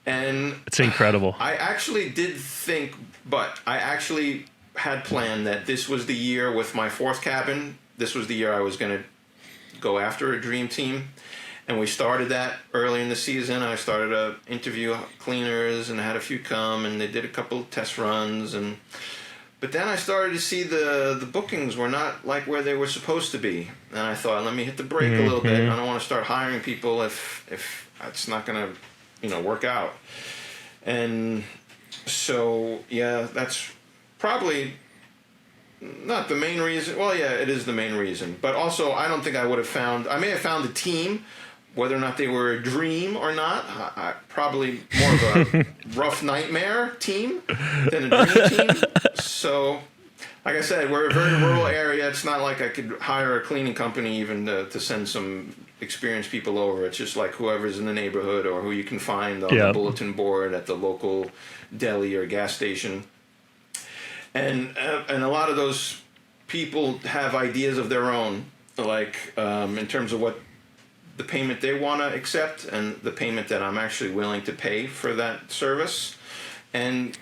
And it's incredible. I actually did think, but I actually had planned that this was the year with my fourth cabin. This was the year I was going to go after a dream team, and we started that early in the season. I started to interview cleaners and had a few come, and they did a couple of test runs, but then I started to see the bookings were not like where they were supposed to be, and I thought, let me hit the brake a little bit. I don't want to start hiring people if it's not going to work out. And so that's probably not the main reason. Well, yeah, it is the main reason. But also, I don't think I would have found. I may have found a team, whether or not they were a dream or not. Probably more of a rough nightmare team than a dream team. So, like I said, we're a very rural area. It's not like I could hire a cleaning company even to send some experienced people over. It's just like whoever's in the neighborhood or who you can find on the bulletin board at the local deli or gas station. And a lot of those people have ideas of their own, like in terms of what the payment they want to accept and the payment that I'm actually willing to pay for that service. And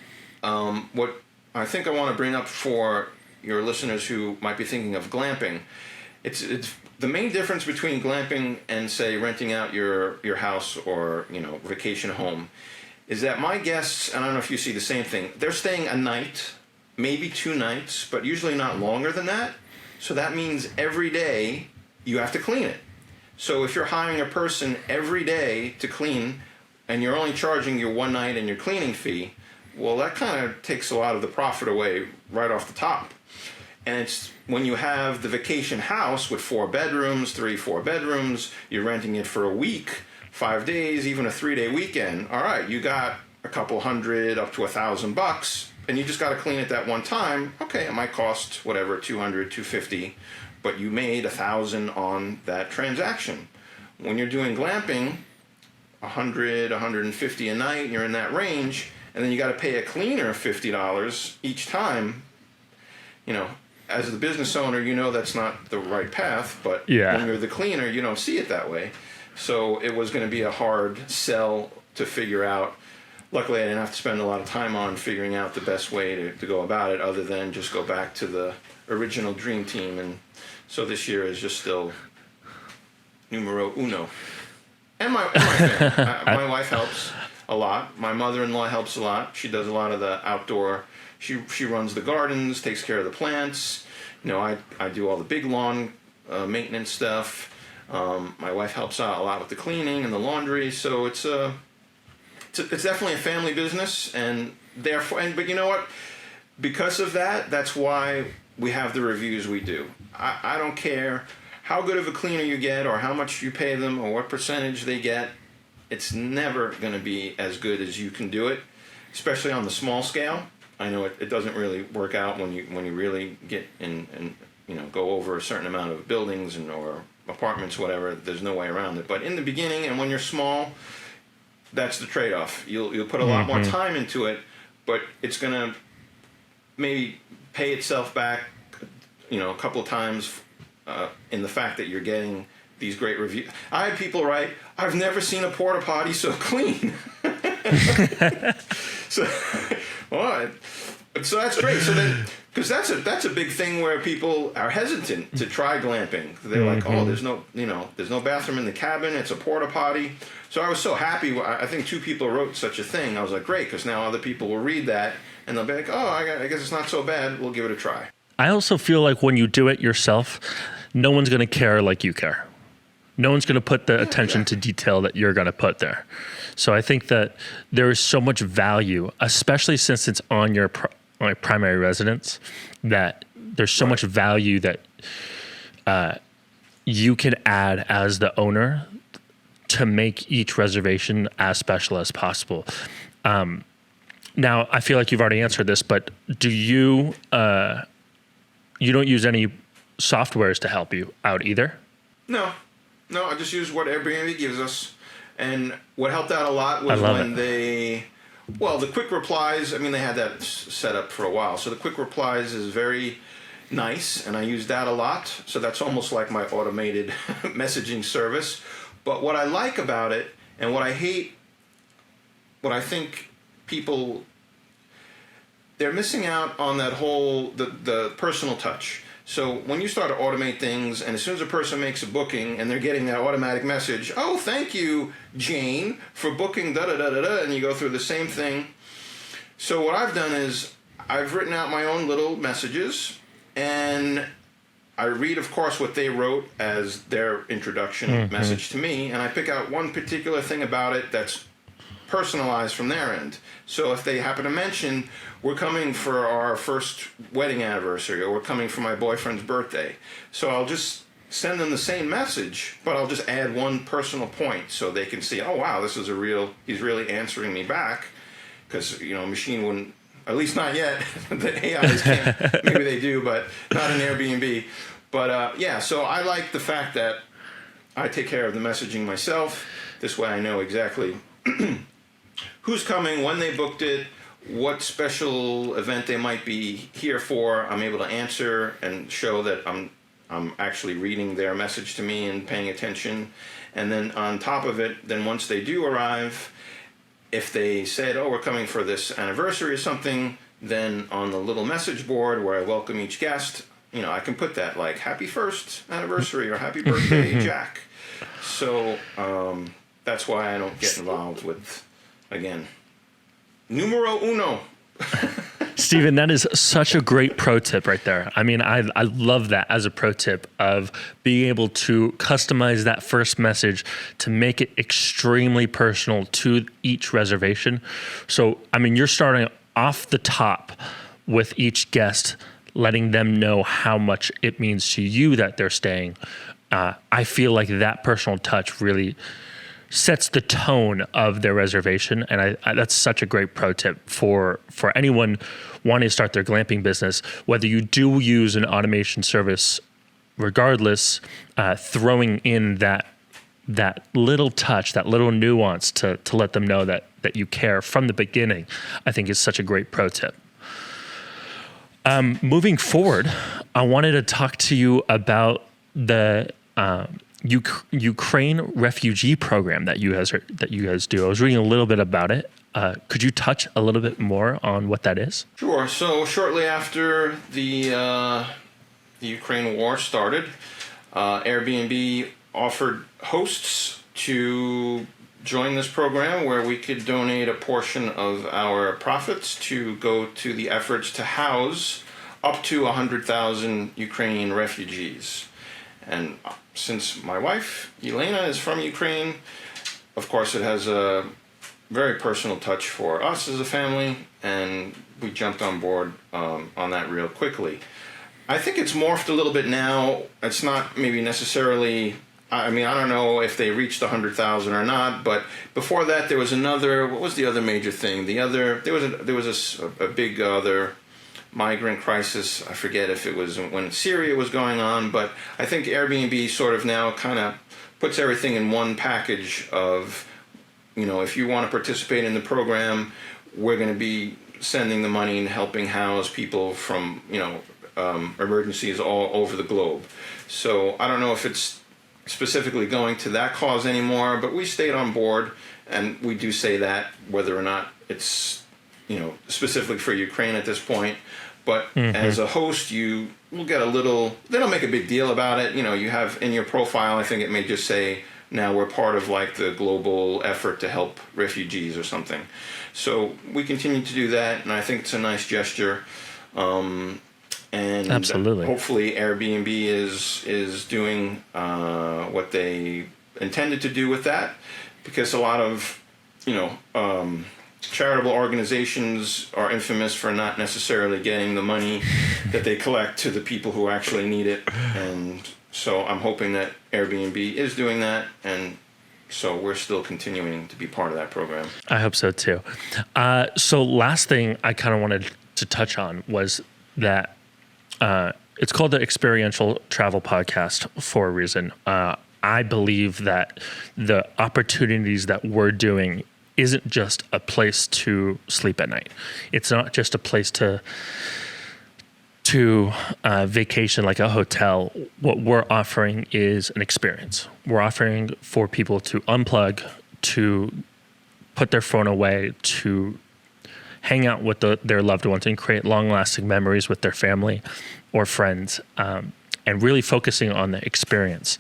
what I think I want to bring up for your listeners who might be thinking of glamping, it's the main difference between glamping and, say, renting out your house or, vacation home is that my guests, and I don't know if you see the same thing, they're staying a night, maybe 2 nights, but usually not longer than that. So that means every day you have to clean it. So if you're hiring a person every day to clean and you're only charging your 1 night and your cleaning fee, well, that kind of takes a lot of the profit away right off the top. And it's when you have the vacation house with 4 bedrooms, 4 bedrooms, you're renting it for a week, 5 days, even a 3-day weekend. All right, you got a couple hundred up to $1,000, and you just got to clean it that one time. Okay, it might cost whatever, $200, $250, but you made $1,000 on that transaction. When you're doing glamping, $100, $150 a night, you're in that range, and then you got to pay a cleaner $50 each time. As the business owner, that's not the right path, but when you're the cleaner, you don't see it that way. So it was going to be a hard sell to figure out. Luckily, I didn't have to spend a lot of time on figuring out the best way to go about it, other than just go back to the original dream team. And so this year is just still numero uno. And my family. My wife helps a lot. My mother-in-law helps a lot. She does a lot of the outdoor. She runs the gardens, takes care of the plants. I do all the big lawn maintenance stuff. My wife helps out a lot with the cleaning and the laundry. So it's definitely a family business, and therefore, but you know what? Because of that, that's why we have the reviews we do. I don't care how good of a cleaner you get or how much you pay them or what percentage they get. It's never going to be as good as you can do it, especially on the small scale. I know it doesn't really work out when you really get in and go over a certain amount of buildings or apartments, whatever. There's no way around it. But in the beginning and when you're small, that's the trade-off. You'll put a lot more time into it, but it's going to maybe pay itself back, a couple of times in the fact that you're getting these great reviews. I had people write, "I've never seen a porta potty so clean." So that's great. So then, because that's a big thing where people are hesitant to try glamping. They're like, "Oh, there's no bathroom in the cabin. It's a porta potty." So I was so happy. I think 2 people wrote such a thing. I was like, great, because now other people will read that and they'll be like, "Oh, I guess it's not so bad. We'll give it a try." I also feel like when you do it yourself, no one's going to care like you care. No one's going to put the attention to detail that you're going to put there. So I think that there is so much value, especially since it's on your primary residence, that there's so much value that you can add as the owner to make each reservation as special as possible. Now, I feel like you've already answered this, but do you don't use any softwares to help you out either? No, I just use what Airbnb gives us. And what helped out a lot was when the quick replies, they had that set up for a while. So the quick replies is very nice, and I use that a lot. So that's almost like my automated messaging service. But what I like about it, and what I hate, what I think people, they're missing out on that whole, the personal touch. So when you start to automate things, and as soon as a person makes a booking and they're getting that automatic message, "Oh, thank you, Jane, for booking da-da-da-da-da," and you go through the same thing. So what I've done is I've written out my own little messages, and I read, of course, what they wrote as their introduction message to me, and I pick out one particular thing about it that's personalized from their end. So if they happen to mention, we're coming for our first wedding anniversary, or we're coming for my boyfriend's birthday, so I'll just send them the same message, but I'll just add one personal point so they can see, oh wow, this is he's really answering me back, because a machine wouldn't, at least not yet. The AIs can't. Maybe they do, but not in Airbnb. But so I like the fact that I take care of the messaging myself. This way I know exactly who's coming, when they booked it, what special event they might be here for. I'm able to answer and show that I'm actually reading their message to me and paying attention. And then on top of it, then once they do arrive, if they said, oh, we're coming for this anniversary or something, then on the little message board where I welcome each guest, I can put that like happy first anniversary or happy birthday, Jack. So that's why I don't get involved with, again, numero uno. Stephen, that is such a great pro tip right there. I mean, I love that as a pro tip of being able to customize that first message to make it extremely personal to each reservation. So, I mean, you're starting off the top with each guest, letting them know how much it means to you that they're staying. I feel like that personal touch really sets the tone of their reservation, and I that's such a great pro tip for anyone wanting to start their glamping business. Whether you do use an automation service, regardless, throwing in that little touch, that little nuance to let them know that you care from the beginning, I think is such a great pro tip. Moving forward, I wanted to talk to you about the Ukraine refugee program that you guys do. I was reading a little bit about it. Could you touch a little bit more on what that is? Sure. So shortly after the Ukraine war started, Airbnb offered hosts to join this program where we could donate a portion of our profits to go to the efforts to house up to 100,000 Ukrainian refugees. And since my wife, Elena, is from Ukraine, of course it has a very personal touch for us as a family, and we jumped on board on that real quickly. I think it's morphed a little bit now. It's not maybe necessarily, I mean, I don't know if they reached 100,000 or not, but before that there was another, what was the other major thing? There was a big other migrant crisis. I forget if it was when Syria was going on, but I think Airbnb sort of now kind of puts everything in one package of, if you want to participate in the program, we're going to be sending the money and helping house people from, emergencies all over the globe. So I don't know if it's specifically going to that cause anymore, but we stayed on board, and we do say that whether or not it's, specifically for Ukraine at this point. But as a host, you will get a little, they don't make a big deal about it. You have in your profile, I think it may just say, now we're part of like the global effort to help refugees or something. So we continue to do that, and I think it's a nice gesture. And absolutely, hopefully Airbnb is doing what they intended to do with that, because a lot of, charitable organizations are infamous for not necessarily getting the money that they collect to the people who actually need it. And so I'm hoping that Airbnb is doing that, and so we're still continuing to be part of that program. I hope so too. So last thing I kind of wanted to touch on was that it's called the Experiential Travel Podcast for a reason. I believe that the opportunities that we're doing isn't just a place to sleep at night. It's not just a place to vacation like a hotel. What we're offering is an experience. We're offering for people to unplug, to put their phone away, to hang out with their loved ones and create long-lasting memories with their family or friends, and really focusing on the experience.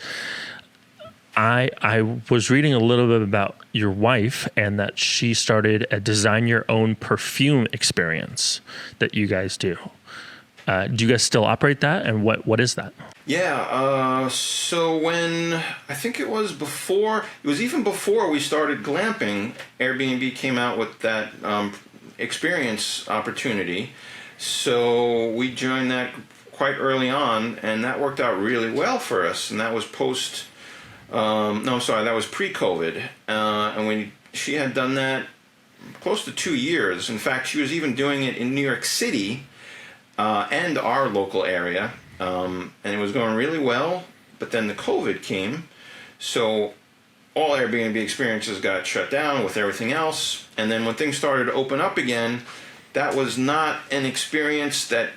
I was reading a little bit about your wife, and that she started a design your own perfume experience that you guys do. Do you guys still operate that? And what is that? Yeah, so when, I think it was even before we started glamping, Airbnb came out with that experience opportunity. So we joined that quite early on, and that worked out really well for us. And that was that was pre-COVID. And she had done that close to 2 years. In fact, she was even doing it in New York City and our local area. And it was going really well, but then the COVID came. So all Airbnb experiences got shut down with everything else. And then when things started to open up again, that was not an experience that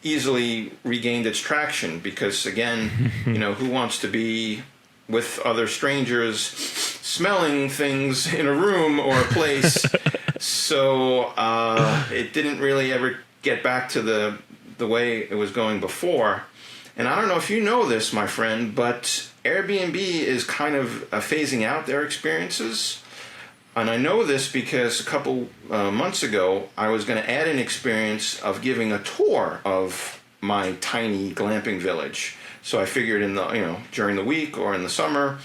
easily regained its traction because, again, who wants to be with other strangers smelling things in a room or a place? So it didn't really ever get back to the way it was going before. And I don't know if you know this, my friend, but Airbnb is kind of phasing out their experiences. And I know this because a couple months ago, I was going to add an experience of giving a tour of my tiny glamping village. So I figured during the week or in the summer,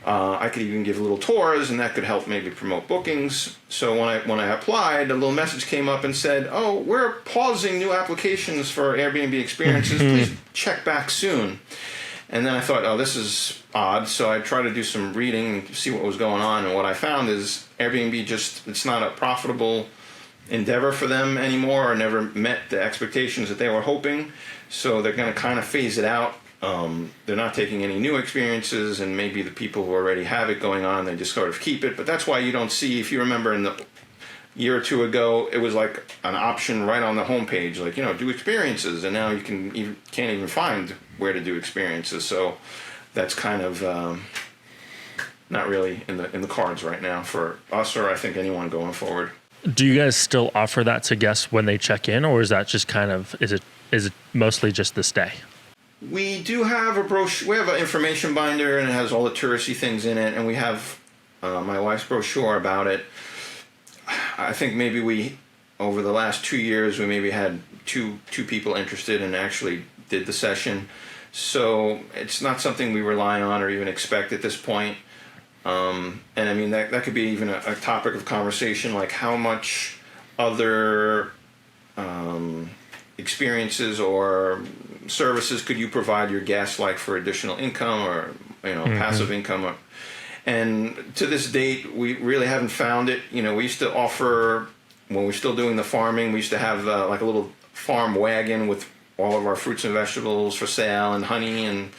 I could even give little tours, and that could help maybe promote bookings. So when I applied, a little message came up and said, "Oh, we're pausing new applications for Airbnb experiences. Please check back soon." And then I thought, oh, this is odd. So I tried to do some reading and see what was going on. And what I found is Airbnb it's not a profitable endeavor for them anymore, or never met the expectations that they were hoping. So they're going to kind of phase it out. They're not taking any new experiences, and maybe the people who already have it going on, they just sort of keep it. But that's why you don't see, if you remember in the year or two ago, it was like an option right on the homepage, like, do experiences, and now you can't even find where to do experiences. So that's kind of not really in the cards right now for us, or I think anyone going forward. Do you guys still offer that to guests when they check in, or is that just is it mostly just this day? We do have a brochure. We have an information binder, and it has all the touristy things in it, and we have my wife's brochure about it. I think maybe over the last 2 years, we maybe had two people interested and actually did the session. So it's not something we rely on or even expect at this point. And I mean, that could be even a topic of conversation, like how much other experiences or services could you provide your guests, like for additional income or passive income. And to this date, we really haven't found it. We used to offer, when we're still doing the farming, we used to have like a little farm wagon with all of our fruits and vegetables for sale, and honey, and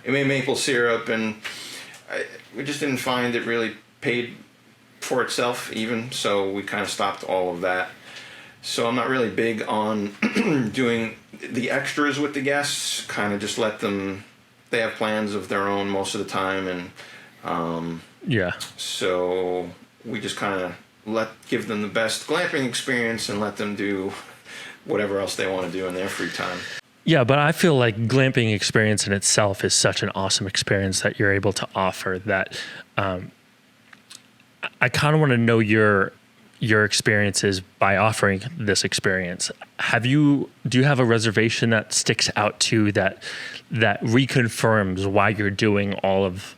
maple syrup, and we just didn't find it really paid for itself even, so we kind of stopped all of that. So I'm not really big on doing the extras with the guests, kind of just let them, they have plans of their own most of the time, and so we just kind of give them the best glamping experience and let them do whatever else they want to do in their free time. Yeah, but I feel like glamping experience in itself is such an awesome experience that you're able to offer that I kind of want to know your experiences by offering this experience. Do you have a reservation that sticks out to you that reconfirms why you're doing all of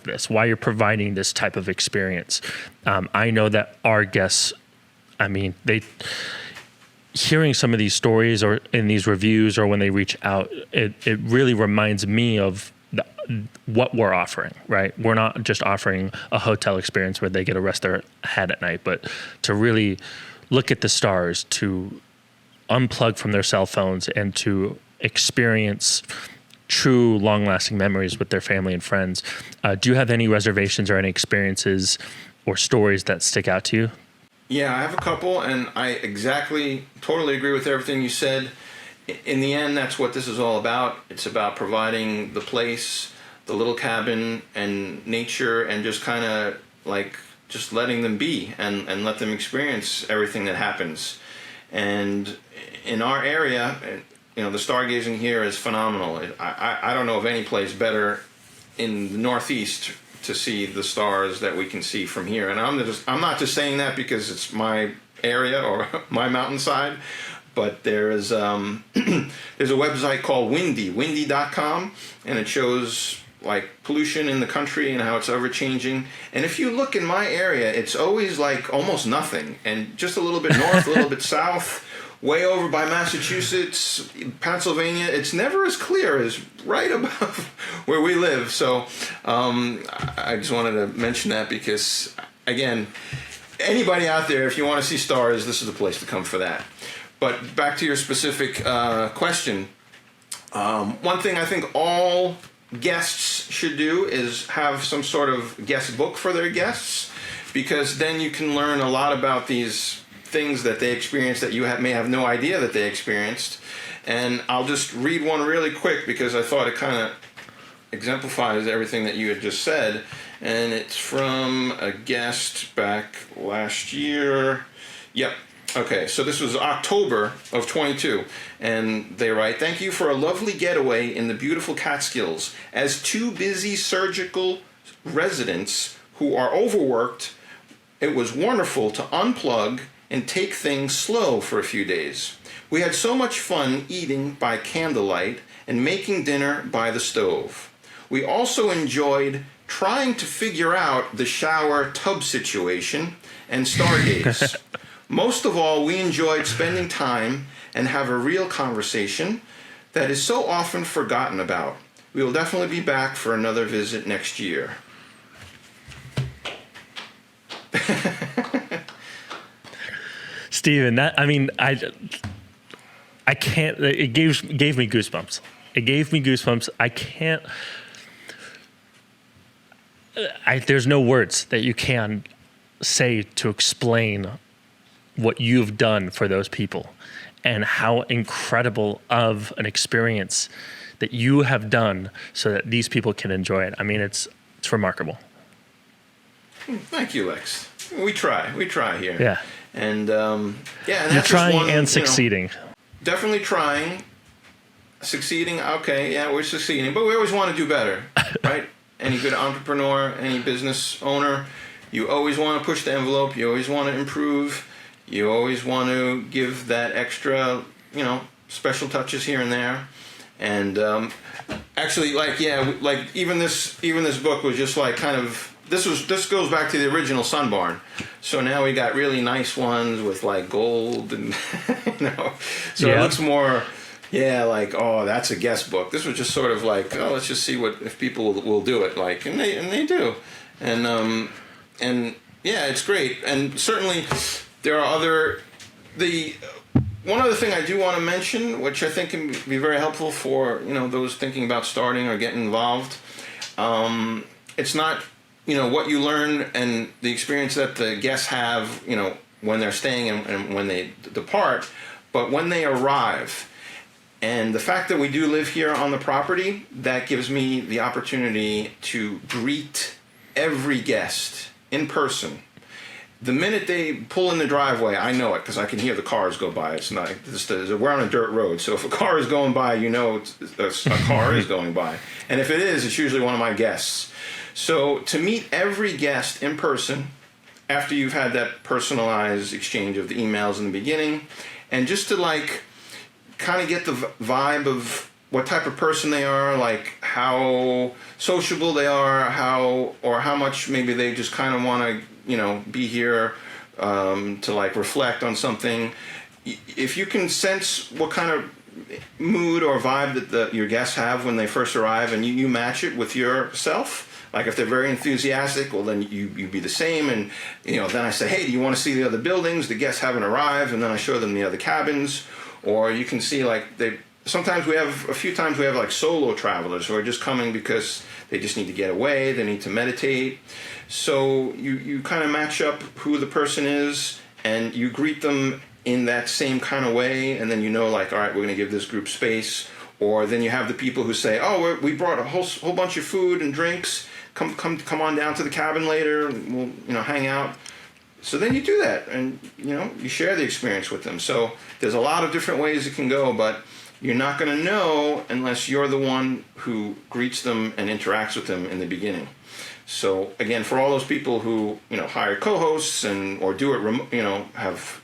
this, why you're providing this type of experience? I know that our guests, hearing some of these stories or in these reviews or when they reach out, it really reminds me of what we're offering, right? We're not just offering a hotel experience where they get to rest their head at night, but to really look at the stars, to unplug from their cell phones, and to experience true long-lasting memories with their family and friends. Do you have any reservations or any experiences or stories that stick out to you? Yeah, I have a couple, and I totally agree with everything you said. In the end, that's what this is all about. It's about providing the place, the little cabin, and nature, and just kind of like just letting them be and let them experience everything that happens. And in our area, the stargazing here is phenomenal. I don't know of any place better in the Northeast to see the stars that we can see from here. And I'm not just saying that because it's my area or my mountainside, But there's there's a website called windy.com, and it shows like pollution in the country and how it's ever changing. And if you look in my area, it's always like almost nothing, and just a little bit north, a little bit south, way over by Massachusetts, Pennsylvania, it's never as clear as right above where we live. So I just wanted to mention that because, again, anybody out there, if you want to see stars, this is the place to come for that. But back to your specific question, one thing I think all guests should do is have some sort of guest book for their guests, because then you can learn a lot about these things that they experienced that you may have no idea that they experienced. And I'll just read one really quick because I thought it kind of exemplifies everything that you had just said. And it's from a guest back last year. Yep. Okay, so this was October of 22, and they write, "Thank you for a lovely getaway in the beautiful Catskills. As two busy surgical residents who are overworked, it was wonderful to unplug and take things slow for a few days. We had so much fun eating by candlelight and making dinner by the stove. We also enjoyed trying to figure out the shower tub situation and stargaze. Most of all, we enjoyed spending time and have a real conversation that is so often forgotten about. We will definitely be back for another visit next year." Stephen, I can't. It gave me goosebumps. It gave me goosebumps. I can't. There's no words that you can say to explain what you've done for those people and how incredible of an experience that you have done so that these people can enjoy it. I mean, it's remarkable. Thank you, Lex. We try here. Yeah. And and that's you're trying one, and succeeding. Definitely trying, succeeding. Okay, yeah, we're succeeding, but we always want to do better, right? Any good entrepreneur, any business owner, you always want to push the envelope. You always want to improve. You always want to give that extra, special touches here and there. And actually, even this book was just like kind of. This goes back to the original Sun Barn. So now we got really nice ones with like gold and So it looks more that's a guest book. This was just sort of like, let's just see if people will do it, like, and they do. And it's great. And certainly there are one other thing I do want to mention, which I think can be very helpful for, those thinking about starting or getting involved. It's not what you learn and the experience that the guests have, when they're staying and when they depart, but when they arrive. And the fact that we do live here on the property, that gives me the opportunity to greet every guest in person. The minute they pull in the driveway, I know it because I can hear the cars go by. It's not we're on a dirt road, so if a car is going by, a car is going by. And if it is, it's usually one of my guests. So to meet every guest in person after you've had that personalized exchange of the emails in the beginning, and just to kind of get the vibe of what type of person they are, like how sociable they are, how much maybe they just kind of want to, be here to reflect on something. If you can sense what kind of mood or vibe that your guests have when they first arrive, and you match it with yourself. Like if they're very enthusiastic, well then you be the same, and then I say, hey, do you want to see the other buildings? The guests haven't arrived, and then I show them the other cabins. Or you can see sometimes we have solo travelers who are just coming because they just need to get away, they need to meditate. So you kind of match up who the person is, and you greet them in that same kind of way, and then all right, we're going to give this group space. Or then you have the people who say, we brought a whole bunch of food and drinks. Come on down to the cabin later. We'll hang out. So then you do that, and you share the experience with them. So there's a lot of different ways it can go, but you're not going to know unless you're the one who greets them and interacts with them in the beginning. So again, for all those people who hire co-hosts or do it, have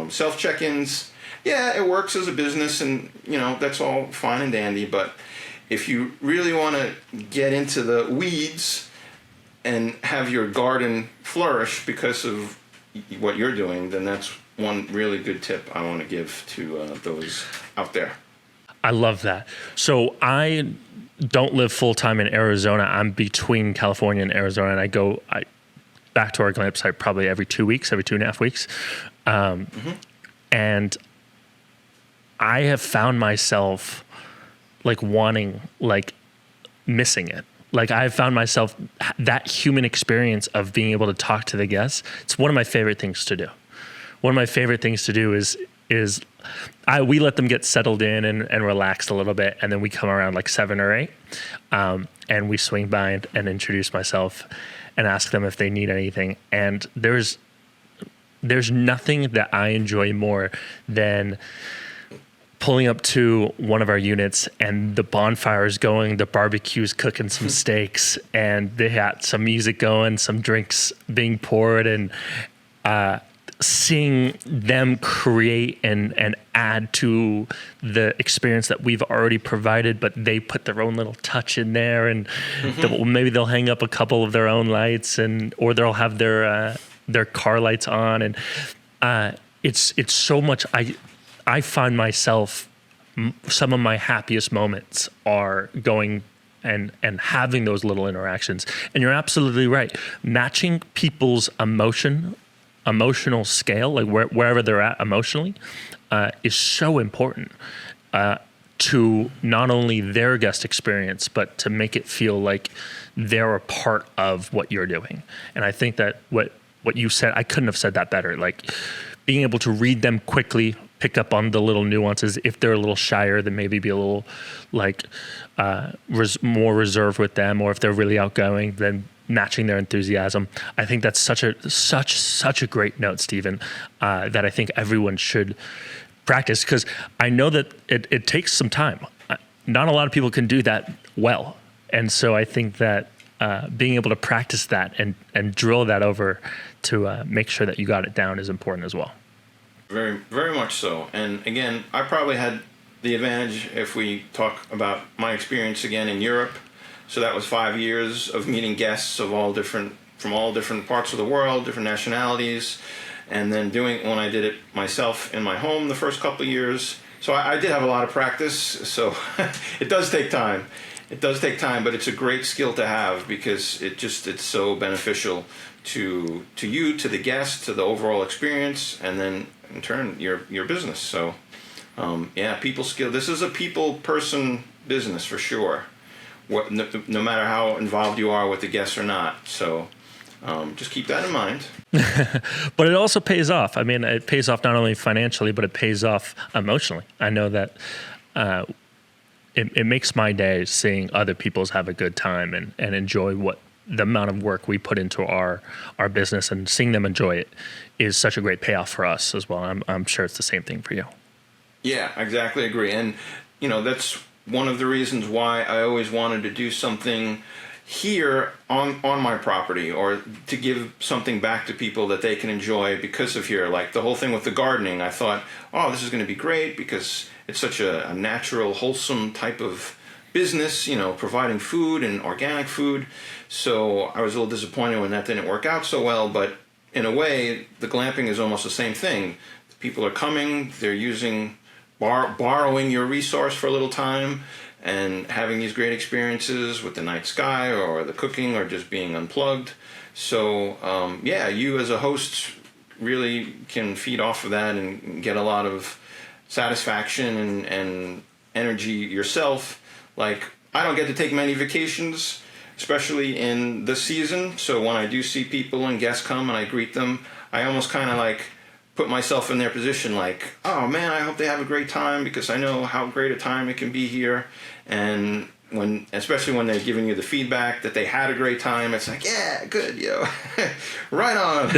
self check-ins. yeah, it works as a business, and that's all fine and dandy. But if you really want to get into the weeds and have your garden flourish because of what you're doing, then that's one really good tip I want to give to those out there. I love that. So I don't live full-time in Arizona. I'm between California and Arizona, and I go back to our Glamp site probably every 2 weeks, every 2.5 weeks. And I have found myself missing it. Like, I've found myself that human experience of being able to talk to the guests. It's one of my favorite things to do. One of my favorite things to do is we let them get settled in and relaxed a little bit, and then we come around like 7 or 8, and we swing by and introduce myself and ask them if they need anything. And there's nothing that I enjoy more than pulling up to one of our units and the bonfire's going, the barbecue's cooking some steaks, and they had some music going, some drinks being poured, and seeing them create and add to the experience that we've already provided, but they put their own little touch in there, and maybe they'll hang up a couple of their own lights, or they'll have their car lights on, and it's so much. I find myself, some of my happiest moments are going and having those little interactions. And you're absolutely right. Matching people's emotional scale, like wherever they're at emotionally, is so important to not only their guest experience, but to make it feel like they're a part of what you're doing. And I think that what you said, I couldn't have said that better. Like, being able to read them quickly, pick up on the little nuances. If they're a little shyer, then maybe be a little more reserved with them, or if they're really outgoing, then matching their enthusiasm. I think that's such a great note, Stephen, that I think everyone should practice, because I know that it takes some time. Not a lot of people can do that well. And so I think that being able to practice that and drill that over to make sure that you got it down is important as well. Very, very much so. And again, I probably had the advantage if we talk about my experience again in Europe. So that was 5 years of meeting guests from all different parts of the world, different nationalities, and then when I did it myself in my home the first couple of years. So I did have a lot of practice. So it does take time. It does take time, but it's a great skill to have, because it's so beneficial to you, to the guest, to the overall experience, and then in turn your business. So people skill. This is a person business for sure. No matter how involved you are with the guests or not. So just keep that in mind. But it also pays off. I mean, it pays off not only financially, but it pays off emotionally. I know that it makes my day seeing other people's have a good time and enjoy the amount of work we put into our business, and seeing them enjoy it is such a great payoff for us as well. I'm sure it's the same thing for you. Yeah, exactly agree. And that's one of the reasons why I always wanted to do something here on my property, or to give something back to people that they can enjoy because of here. Like the whole thing with the gardening, I thought, this is going to be great because it's such a natural, wholesome type of business, providing food and organic food. So I was a little disappointed when that didn't work out so well, but in a way, the glamping is almost the same thing. People are coming, they're borrowing your resource for a little time, and having these great experiences with the night sky or the cooking or just being unplugged. So, you as a host really can feed off of that and get a lot of satisfaction and energy yourself. Like, I don't get to take many vacations, especially in the season. So when I do see people and guests come and I greet them, I almost kind of put myself in their position, like, oh man, I hope they have a great time, because I know how great a time it can be here. And especially when they're giving you the feedback that they had a great time, it's like, yeah, good, yo, right on.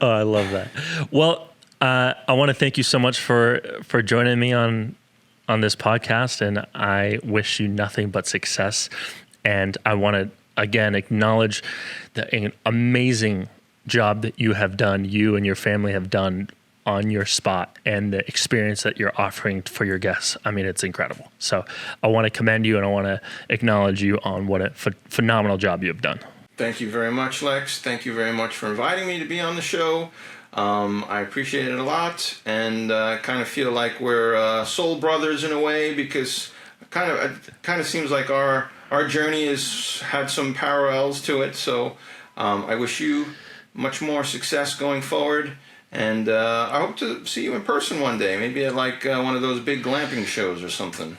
Oh, I love that. Well, I want to thank you so much for joining me on this podcast, and I wish you nothing but success. And I want to again acknowledge the amazing job that you have done, you and your family have done on your spot and the experience that you're offering for your guests. I mean, it's incredible. So I want to commend you and I want to acknowledge you on what a phenomenal job you have done. Thank you very much, Lex. Thank you very much for inviting me to be on the show. I appreciate it a lot, and kind of feel like we're soul brothers in a way, because it kind of seems like our journey has had some parallels to it. So I wish you much more success going forward, and I hope to see you in person one day, maybe at like one of those big glamping shows or something.